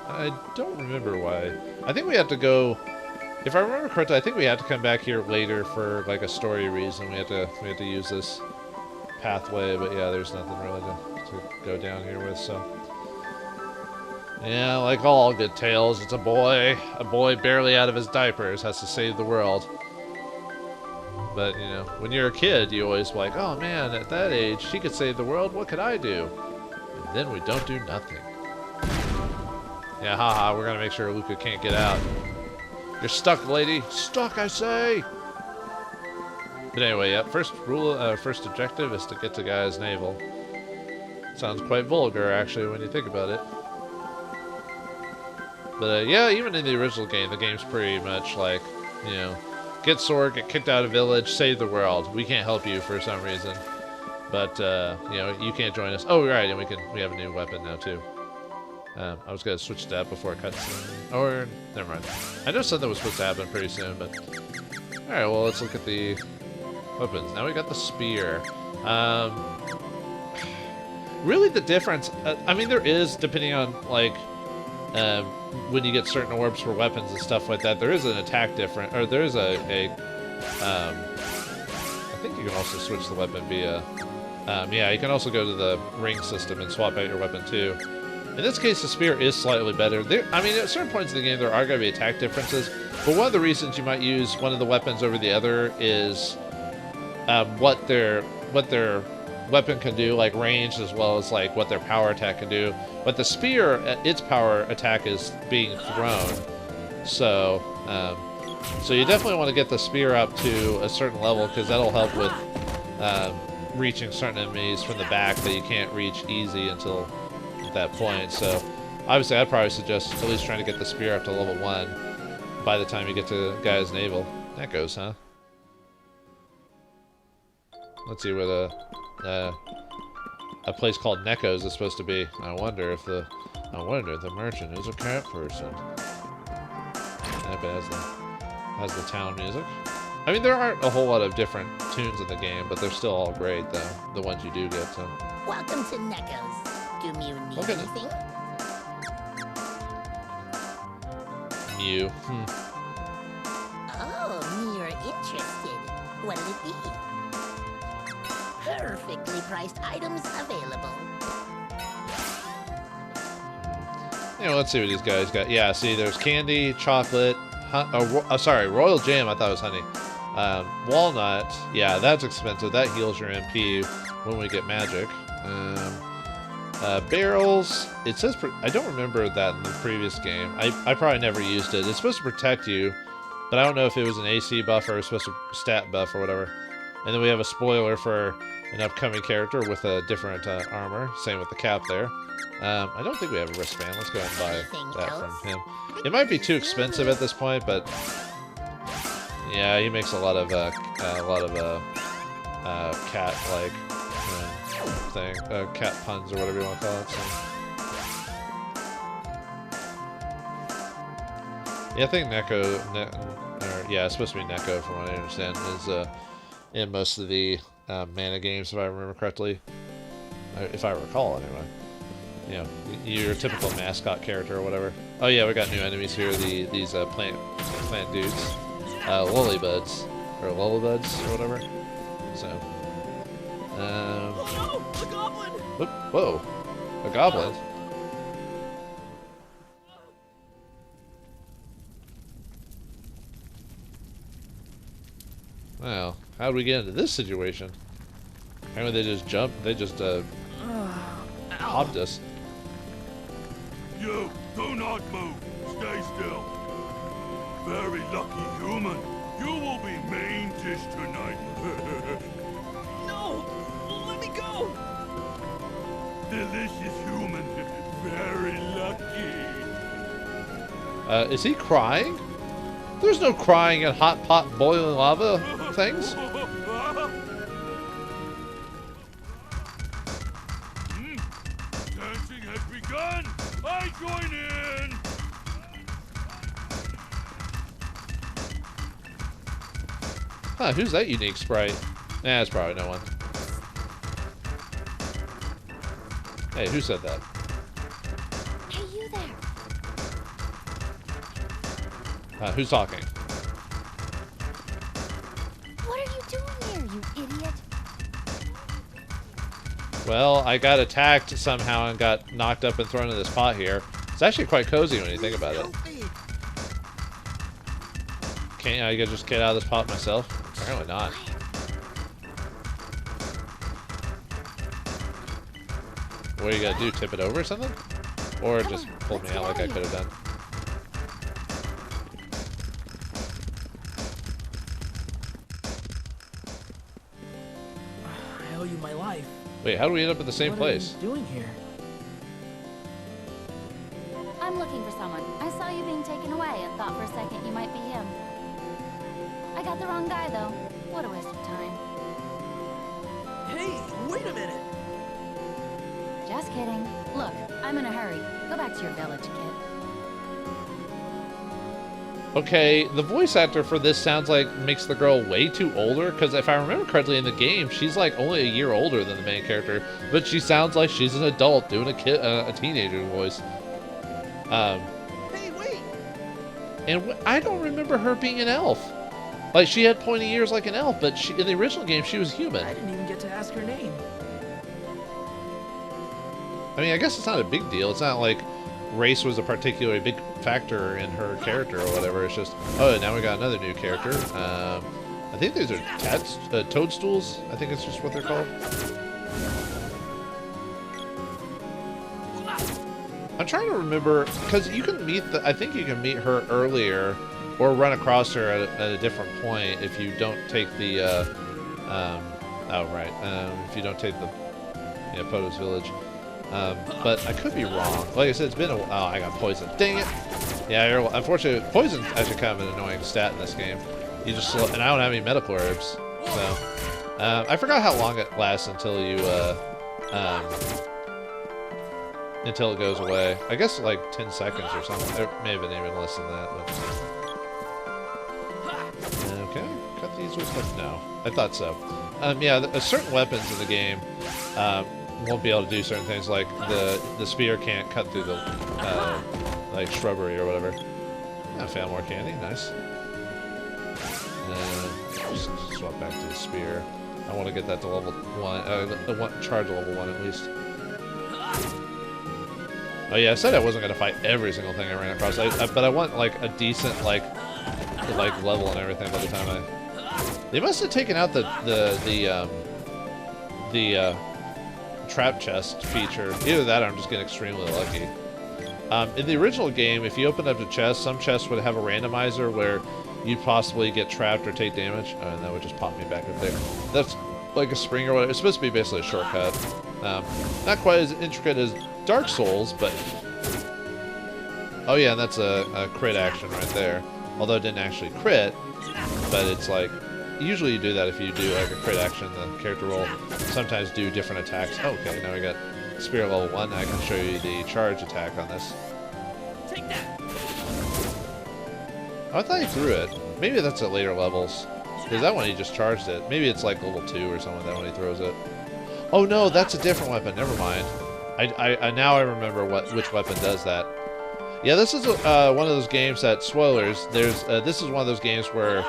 I don't remember why. I think we have to go... If I remember correctly, I think we have to come back here later for like a story reason. We have to use this pathway. But yeah, there's nothing really to go down here with, so... Yeah, like all good tales, it's a boy barely out of his diapers has to save the world. But, you know, when you're a kid, you always like, oh man, at that age, she could save the world, what could I do? And then we don't do nothing. Yeah, haha, we're gonna make sure Luca can't get out. You're stuck, lady! Stuck, I say! But anyway, yeah, first objective is to get to Gaia's Navel. Sounds quite vulgar, actually, when you think about it. But, yeah, even in the original game, the game's pretty much like, you know, get sword, get kicked out of village, save the world. We can't help you for some reason. But, you know, you can't join us. Oh, right, and we have a new weapon now, too. I was going to switch to that before cutscene. Or, never mind. I know something was supposed to happen pretty soon, but... Alright, well, let's look at the weapons. Now we got the spear. Really, the difference... I mean, there is, depending on, like... when you get certain orbs for weapons and stuff like that, there is an attack difference, or there is I think you can also switch the weapon via, yeah, you can also go to the ring system and swap out your weapon too. In this case, the spear is slightly better. I mean, at certain points in the game, there are going to be attack differences, but one of the reasons you might use one of the weapons over the other is what their weapon can do, like range as well as like what their power attack can do. But the spear, its power attack is being thrown. So, so you definitely want to get the spear up to a certain level because that'll help with reaching certain enemies from the back that you can't reach easy until that point. So, obviously, I'd probably suggest at least trying to get the spear up to level 1 by the time you get to Guy's Navel. That goes, huh? Let's see where a place called Necco's is supposed to be. I wonder if the merchant is a cat person. That has the town music. I mean, there aren't a whole lot of different tunes in the game, but they're still all great, though. The ones you do get. So. Welcome to Necco's. Do you need anything? Mew. Oh, you're interested. What'll it be? Perfectly priced items available. Yeah, let's see what these guys got. Yeah, see, there's candy, chocolate, sorry, royal jam. I thought it was honey. Walnut. Yeah, that's expensive. That heals your MP when we get magic. Barrels. It says I don't remember that in the previous game. I probably never used it. It's supposed to protect you, but I don't know if it was an AC buff or supposed to stat buff or whatever. And then we have a spoiler for an upcoming character with a different armor. Same with the cap there. I don't think we have a wristband. Let's go ahead and buy that from him. It might be too expensive at this point, but yeah, he makes a lot of cat-like thing, cat puns or whatever you want to call it. So. Yeah, I think yeah, it's supposed to be Necco from what I understand, is in most of the mana games, if I remember correctly. If I recall, anyway. You know, your typical mascot character or whatever. Oh yeah, we got new enemies here, these plant dudes. Lollybuds, or Lollybuds, or whatever. So, Oh no! A goblin! Whoa, a goblin. Wow, how did we get into this situation? Apparently they just jumped, they just hopped us. You, do not move. Stay still. Very lucky human. You will be main dish tonight. No! Let me go! Delicious human. Very lucky. Is he crying? There's no crying in hot pot boiling lava things. Dancing has begun. I join in. Huh, who's that unique sprite? Nah, it's probably no one. Hey, who said that? Hey, you there. Who's talking? What are you doing here, you idiot? Well, I got attacked somehow and got knocked up and thrown in this pot here. It's actually quite cozy when you think about it. Can't I just get out of this pot myself? Apparently not. What do you gotta do? Tip it over or something? Or just pull me out like I could have done? I owe you my life. Wait, how do we end up at the same place? What are you doing here? I'm looking for someone. I saw you being taken away and thought for a second you might be him. I got the wrong guy, though. What a waste of time. Hey, wait a minute! Just kidding. Look, I'm in a hurry. Go back to your village, kid. Okay, the voice actor for this sounds like makes the girl way too older, because if I remember correctly in the game, she's like only a year older than the main character, but she sounds like she's an adult doing a teenager voice. Hey, wait! And I don't remember her being an elf. Like, she had pointy ears like an elf, but in the original game, she was human. I didn't even get to ask her name. I mean, I guess it's not a big deal. It's not like race was a particularly big factor in her character or whatever. It's just, oh, now we got another new character. I think these are toadstools. I think it's just what they're called. I'm trying to remember, because you can meet I think you can meet her earlier, or run across her at a different point if you don't take the, if you don't take the, Poto's Village. But I could be wrong. Like I said, it's been oh, I got poisoned. Dang it! Yeah, unfortunately, poison's actually kind of an annoying stat in this game. You just slow, and I don't have any medical herbs, so I forgot how long it lasts until you until it goes away. I guess like 10 seconds or something. It may have been even less than that. But okay, cut these with no. I thought so. Yeah, certain weapons in the game won't be able to do certain things. Like the spear can't cut through the like shrubbery or whatever. I found more candy. Nice. Just swap back to the spear. I want to get that to level 1. Charge level 1 at least. Oh yeah, I said I wasn't gonna fight every single thing I ran across, but I want like a decent like level and everything by the time They must have taken out the trap chest feature. Either that or I'm just getting extremely lucky. In the original game, if you opened up the chest, some chests would have a randomizer where you'd possibly get trapped or take damage, and that would just pop me back up there. That's like a spring or whatever. It's supposed to be basically a shortcut. Not quite as intricate as Dark Souls, but... Oh yeah, and that's a crit action right there. Although it didn't actually crit, but it's like... Usually you do that if you do like a crit action, the character will sometimes do different attacks. Oh, okay, now we got Spirit level 1. I can show you the charge attack on this. Take that. Oh, I thought he threw it. Maybe that's at later levels. Because that one he just charged it. Maybe it's like level 2 or something that when he throws it. Oh no, that's a different weapon. Never mind. I now I remember which weapon does that. Yeah, this is one of those games that, spoilers, this is one of those games where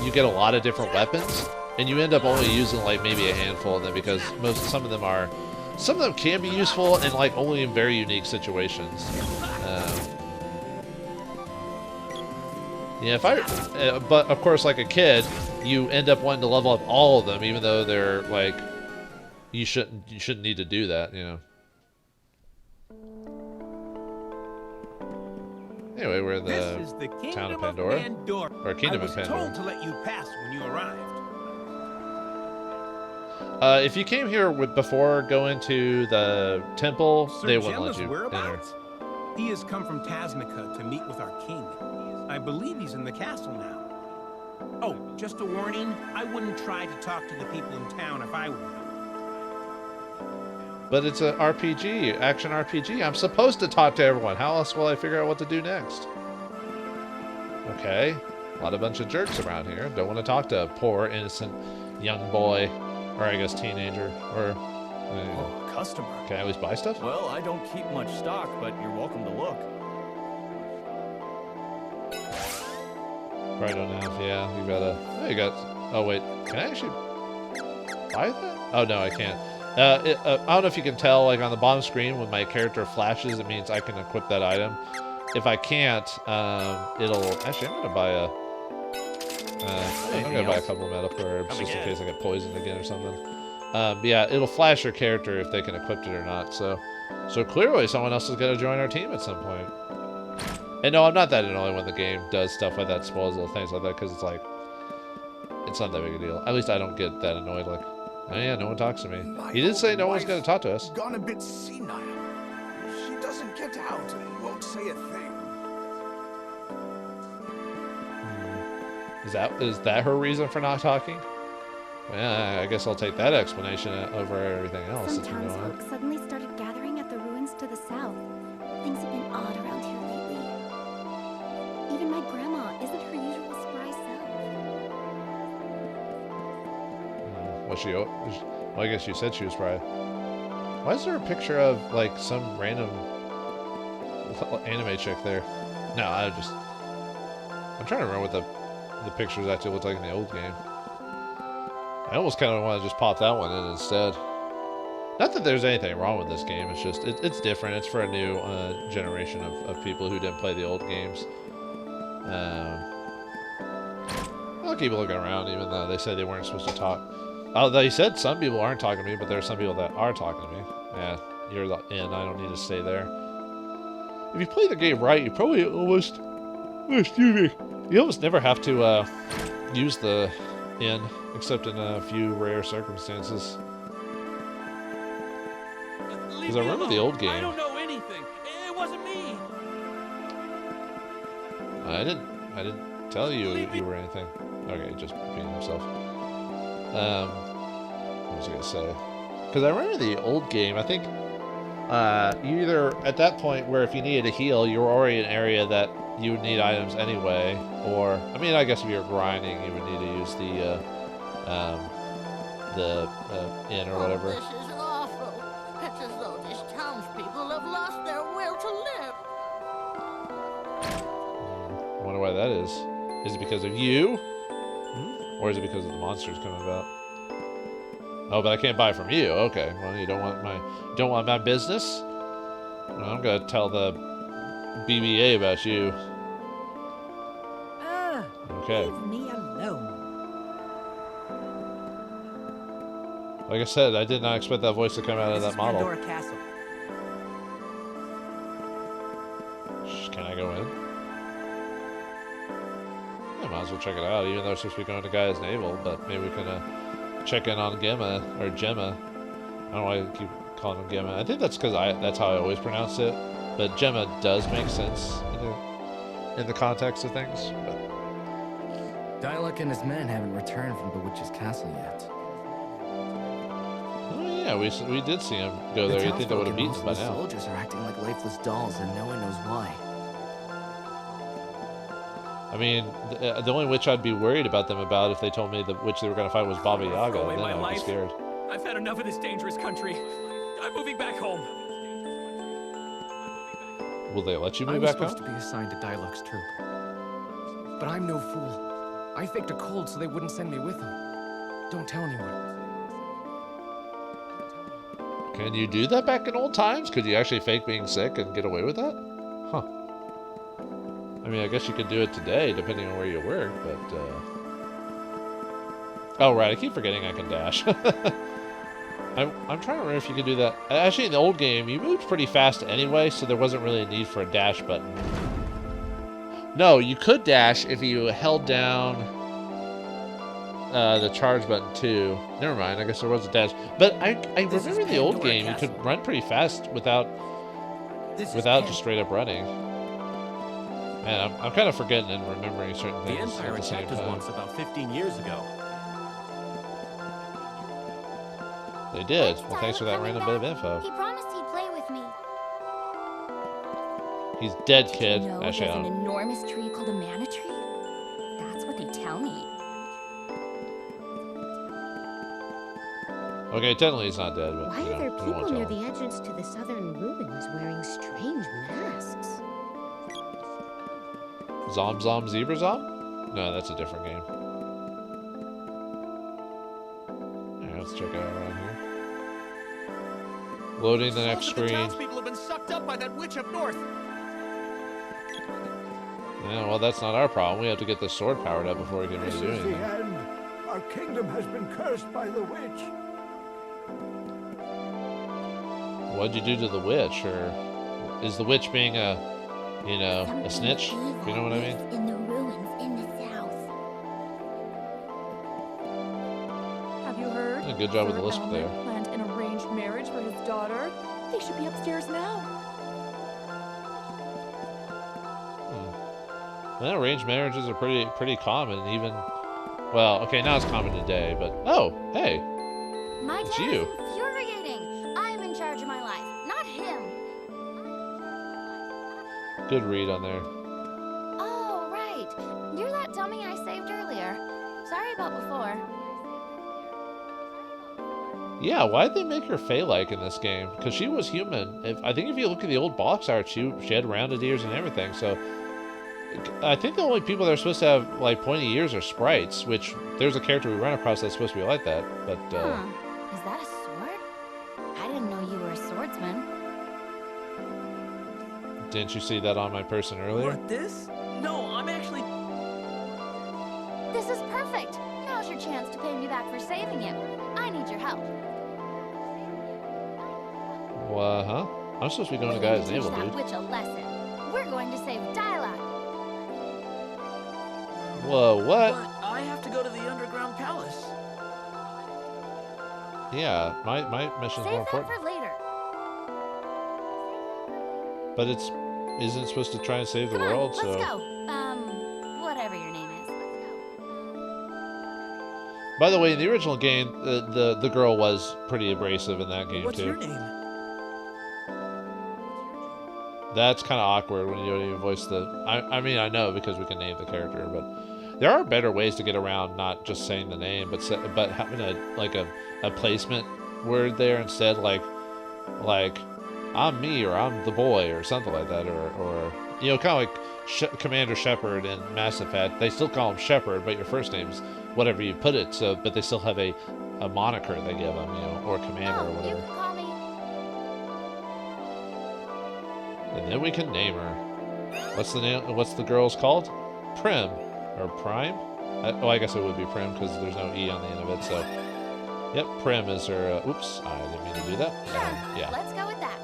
you get a lot of different weapons, and you end up only using like maybe a handful of them because some of them can be useful and like only in very unique situations. Yeah, but of course, like a kid, you end up wanting to level up all of them, even though they're like, you shouldn't need to do that, you know. Anyway, we're in the town of Pandora. Or Kingdom of Pandora. I was told to let you pass when you arrived. If you came here before going to the temple, they wouldn't let you enter. He has come from Tasnica to meet with our king. I believe he's in the castle now. Oh, just a warning, I wouldn't try to talk to the people in town if I were you. But it's an RPG, action RPG. I'm supposed to talk to everyone. How else will I figure out what to do next? Okay. A bunch of jerks around here. Don't want to talk to a poor, innocent young boy. Or I guess teenager. Or... customer. Can I at least buy stuff? Well, I don't keep much stock, but you're welcome to look. Probably don't have, yeah. You gotta... Oh, you got... Oh, wait. Can I actually buy that? Oh, no, I can't. I don't know if you can tell, like on the bottom screen, when my character flashes, it means I can equip that item. If I can't, it'll... Actually, I'm gonna buy a couple of medical herbs, just in case I get poisoned again or something. Yeah, it'll flash your character if they can equip it or not, so clearly someone else is gonna join our team at some point. And no, I'm not that annoyed when the game does stuff like that, spoils little things like that, because it's like... It's not that big a deal. At least I don't get that annoyed, like... Oh yeah, no one talks to me. He did say no one's going to talk to us. Gone a bit senile. She doesn't get out and won't say a thing. Is that her reason for not talking? Well, I guess I'll take that explanation over everything else. Some townsfolk suddenly started gathering at the ruins to the south. Things have been odd around here lately. Even my grandma isn't her usual spry self. Was she? Well, I guess you said she was probably. Why is there a picture of like some random anime chick there? No, I'm trying to remember what the pictures actually looked like in the old game. I almost kind of want to just pop that one in instead. Not that there's anything wrong with this game. It's just it's different. It's for a new generation of people who didn't play the old games. I'll keep looking around, even though they said they weren't supposed to talk. Although he said some people aren't talking to me, but there are some people that are talking to me. Yeah, you're in. I don't need to stay there. If you play the game right, you probably almost... excuse me. You almost never have to use the inn, except in a few rare circumstances. Because I remember the old game. I don't know anything. It wasn't me. I didn't tell you were anything. Okay, just being himself. What was I gonna say? Because I remember the old game. I think you either at that point where if you needed a heal, you were already in an area that you would need items anyway, or I mean, I guess if you were grinding, you would need to use the inn or whatever. This is awful. It's as though these townspeople have lost their will to live. I wonder why that is. Is it because of you? Or is it because of the monsters coming about? Oh, but I can't buy from you. Okay. Well, you don't want my business? Well, I'm gonna tell the BBA about you. Okay. Leave me alone. Like I said, I did not expect that voice to come out of that model. Castle. Can I go in? I might as well check it out, even though it's supposed to be going to Gaia's navel, but maybe we can check in on Gemma, or Gemma. I don't know why I keep calling him Gemma. I think that's because that's how I always pronounce it, but Gemma does make sense in the context of things. But. Dialog and his men haven't returned from the witch's castle yet. Oh yeah, we did see him go there. You'd think they would have beaten him by now. The soldiers are acting like lifeless dolls, and no one knows why. I mean, the only witch I'd be worried about them about if they told me the witch they were going to fight was Baba Yaga, then I'd be scared. I've had enough of this dangerous country. I'm moving back home. Will they let you move back home? I was supposed to be assigned to Dialog's troop. But I'm no fool. I faked a cold so they wouldn't send me with them. Don't tell anyone. Can you do that back in old times? Could you actually fake being sick and get away with that? Huh. I mean, I guess you could do it today, depending on where you work, but, Oh, right, I keep forgetting I can dash. I'm trying to remember if you could do that. Actually, in the old game, you moved pretty fast anyway, so there wasn't really a need for a dash button. No, you could dash if you held down the charge button, too. Never mind, I guess there was a dash. But I remember the old game, you could run pretty fast without just straight up running. Man, I'm kind of forgetting and remembering certain things at the same time. Once about 15 years ago. They did. Well, thanks for that random bit of info. He promised he'd play with me. He's dead, kid. You know, Actually, there's an enormous tree called a mana tree. That's what they tell me. Okay, technically he's not dead, but Why are there people near the entrance to the southern ruins wearing strange masks? Zom Zebra Zom? No, that's a different game. Alright, let's check it out around here. Loading the next screen. Townspeople have been sucked up by that witch up north. Yeah, well, that's not our problem. We have to get this sword powered up before we can really do anything. This is the end. Our kingdom has been cursed by the witch. What'd you do to the witch? Or is the witch being a snitch? You know what I mean? In the ruins in the south. Have you heard? Yeah, good job with the lisp there. Planned an arranged marriage for his daughter. They should be upstairs now. Well, arranged marriages are pretty common, even. Well, okay, now it's common today, but hey, My it's dad you. is infuriating. I'm in charge of my life, not him. Good read on there. Oh, right. You're that dummy I saved earlier. Sorry about before. Yeah, why'd they make her Fey-like in this game? Because she was human. I think if you look at the old box art, she had rounded ears and everything. So I think the only people that are supposed to have like pointy ears are sprites. Which there's a character we run across that's supposed to be like that. But Is that a sword? I didn't know you were a swordsman. Didn't you see that on my person earlier? What, this? No, I'm actually... This is perfect. Now's your chance to pay me back for saving him. I need your help. What, huh? I'm supposed to be going to guy's navel, Teach that dude. witch a lesson. We're going to save Dialogue. Whoa, what? But I have to go to the underground palace. Yeah, my mission's more Save that important. for later. But isn't it supposed to try and save the Come on, world? let's So go. Whatever your name is. by the way, in the original game, the girl was pretty abrasive in that game What's too. your name? That's kind of awkward when you don't even voice the. I mean, I know because we can name the character, but there are better ways to get around not just saying the name, but having a placement word there instead, like I'm me or I'm the boy or something like that, or you know, kind of like Commander Shepard in Mass Effect. They still call him Shepard, but your first name's whatever you put it. So, but they still have a moniker they give him, you know, or Commander or whatever. You can call me. And then we can name her. What's the name? What's the girl's called? Prim or Prime? I guess it would be Prim because there's no E on the end of it. So, yep, Prim is her. Oops, I didn't mean to do that. Yeah. Let's go with that.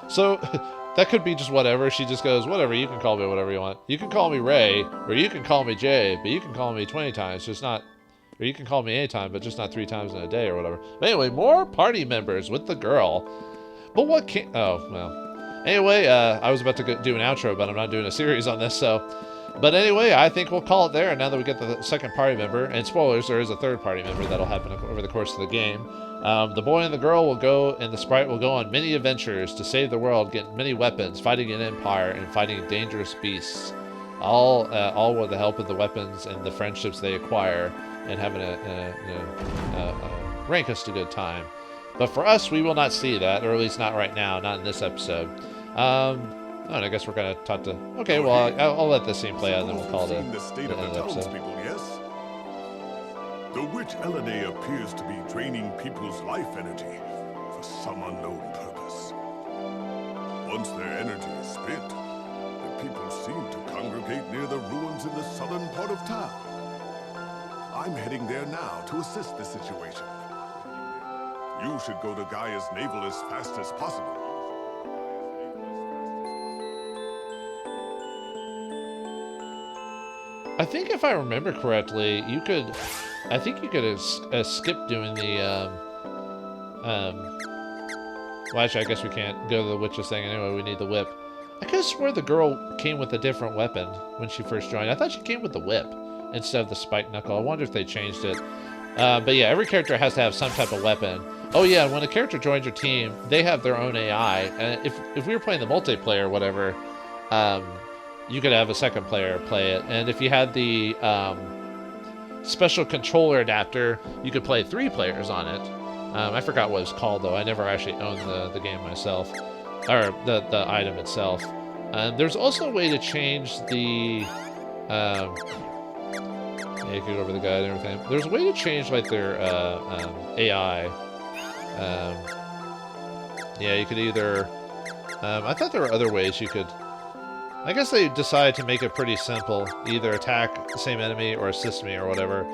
So that could be just whatever. She just goes, whatever. You can call me whatever you want. You can call me Ray, or you can call me Jay, but you can call me 20 times, just not. Or you can call me anytime, but just not 3 times in a day or whatever. But anyway, more party members with the girl. But what can... Oh, well. Anyway, I was about to do an outro, but I'm not doing a series on this, so... But anyway, I think we'll call it there. And now that we get the second party member, and spoilers, there is a third party member that'll happen over the course of the game. The boy and the girl will go, and the sprite will go on many adventures to save the world, get many weapons, fighting an empire, and fighting dangerous beasts. All with the help of the weapons and the friendships they acquire, and having rank us to good time. But for us, we will not see that, or at least not right now, not in this episode. And I guess we're gonna talk to. Okay, well, I'll let this scene play out, and then we'll call it the state of the townspeople, yes? The witch Elena appears to be draining people's life energy for some unknown purpose. Once their energy is spent, the people seem to congregate near the ruins in the southern part of town. I'm heading there now to assist the situation. You should go to Gaia's navel as fast as possible. I think if I remember correctly, you could. I think you could skip doing the. Well, actually, I guess we can't go to the witch's thing anyway. We need the whip. I could have swore the girl came with a different weapon when she first joined. I thought she came with the whip instead of the spike knuckle. I wonder if they changed it. But yeah, every character has to have some type of weapon. Oh yeah, when a character joins your team, they have their own AI. And if we were playing the multiplayer or whatever, you could have a second player play it. And if you had the special controller adapter, you could play 3 players on it. I forgot what it's called though. I never actually owned the game myself, or the item itself. There's also a way to change the. Yeah, you could go over the guide and everything. There's a way to change like their AI. Yeah, you could either. I thought there were other ways you could. I guess they decided to make it pretty simple. Either attack the same enemy or assist me or whatever.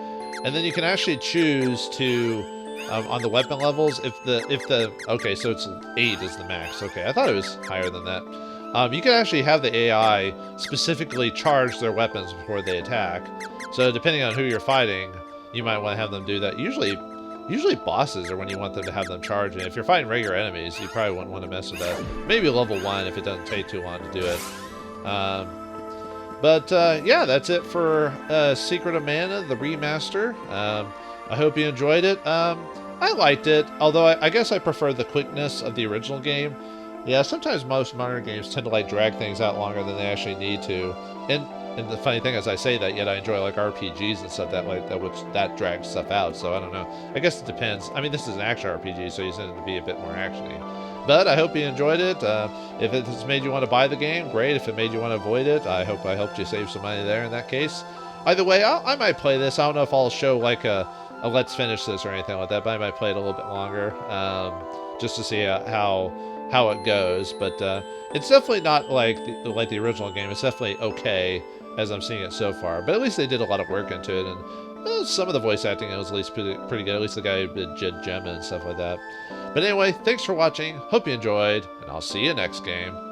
And then you can actually choose to, on the weapon levels, if the okay, so it's 8 is the max. Okay, I thought it was higher than that. You can actually have the AI specifically charge their weapons before they attack. So depending on who you're fighting, you might want to have them do that. Usually bosses are when you want them to have them charge. And if you're fighting regular enemies, you probably wouldn't want to mess with that. Maybe level 1 if it doesn't take too long to do it. Yeah, that's it for Secret of Mana, the remaster. I hope you enjoyed it. I liked it, although I guess I prefer the quickness of the original game. Yeah, sometimes most modern games tend to like drag things out longer than they actually need to. And the funny thing is, I say that, yet I enjoy like RPGs and stuff that drags stuff out. So I don't know. I guess it depends. I mean, this is an action RPG, so you tend to be a bit more actiony. But I hope you enjoyed it. If it has made you want to buy the game, great. If it made you want to avoid it, I hope I helped you save some money there in that case. Either way, I might play this. I don't know if I'll show like a let's finish this or anything like that, but I might play it a little bit longer, just to see how how it goes, but it's definitely not like the original game. It's definitely okay as I'm seeing it so far. But at least they did a lot of work into it, and some of the voice acting was at least pretty good. At least the guy who did Jed Gemma and stuff like that. But anyway, thanks for watching. Hope you enjoyed, and I'll see you next game.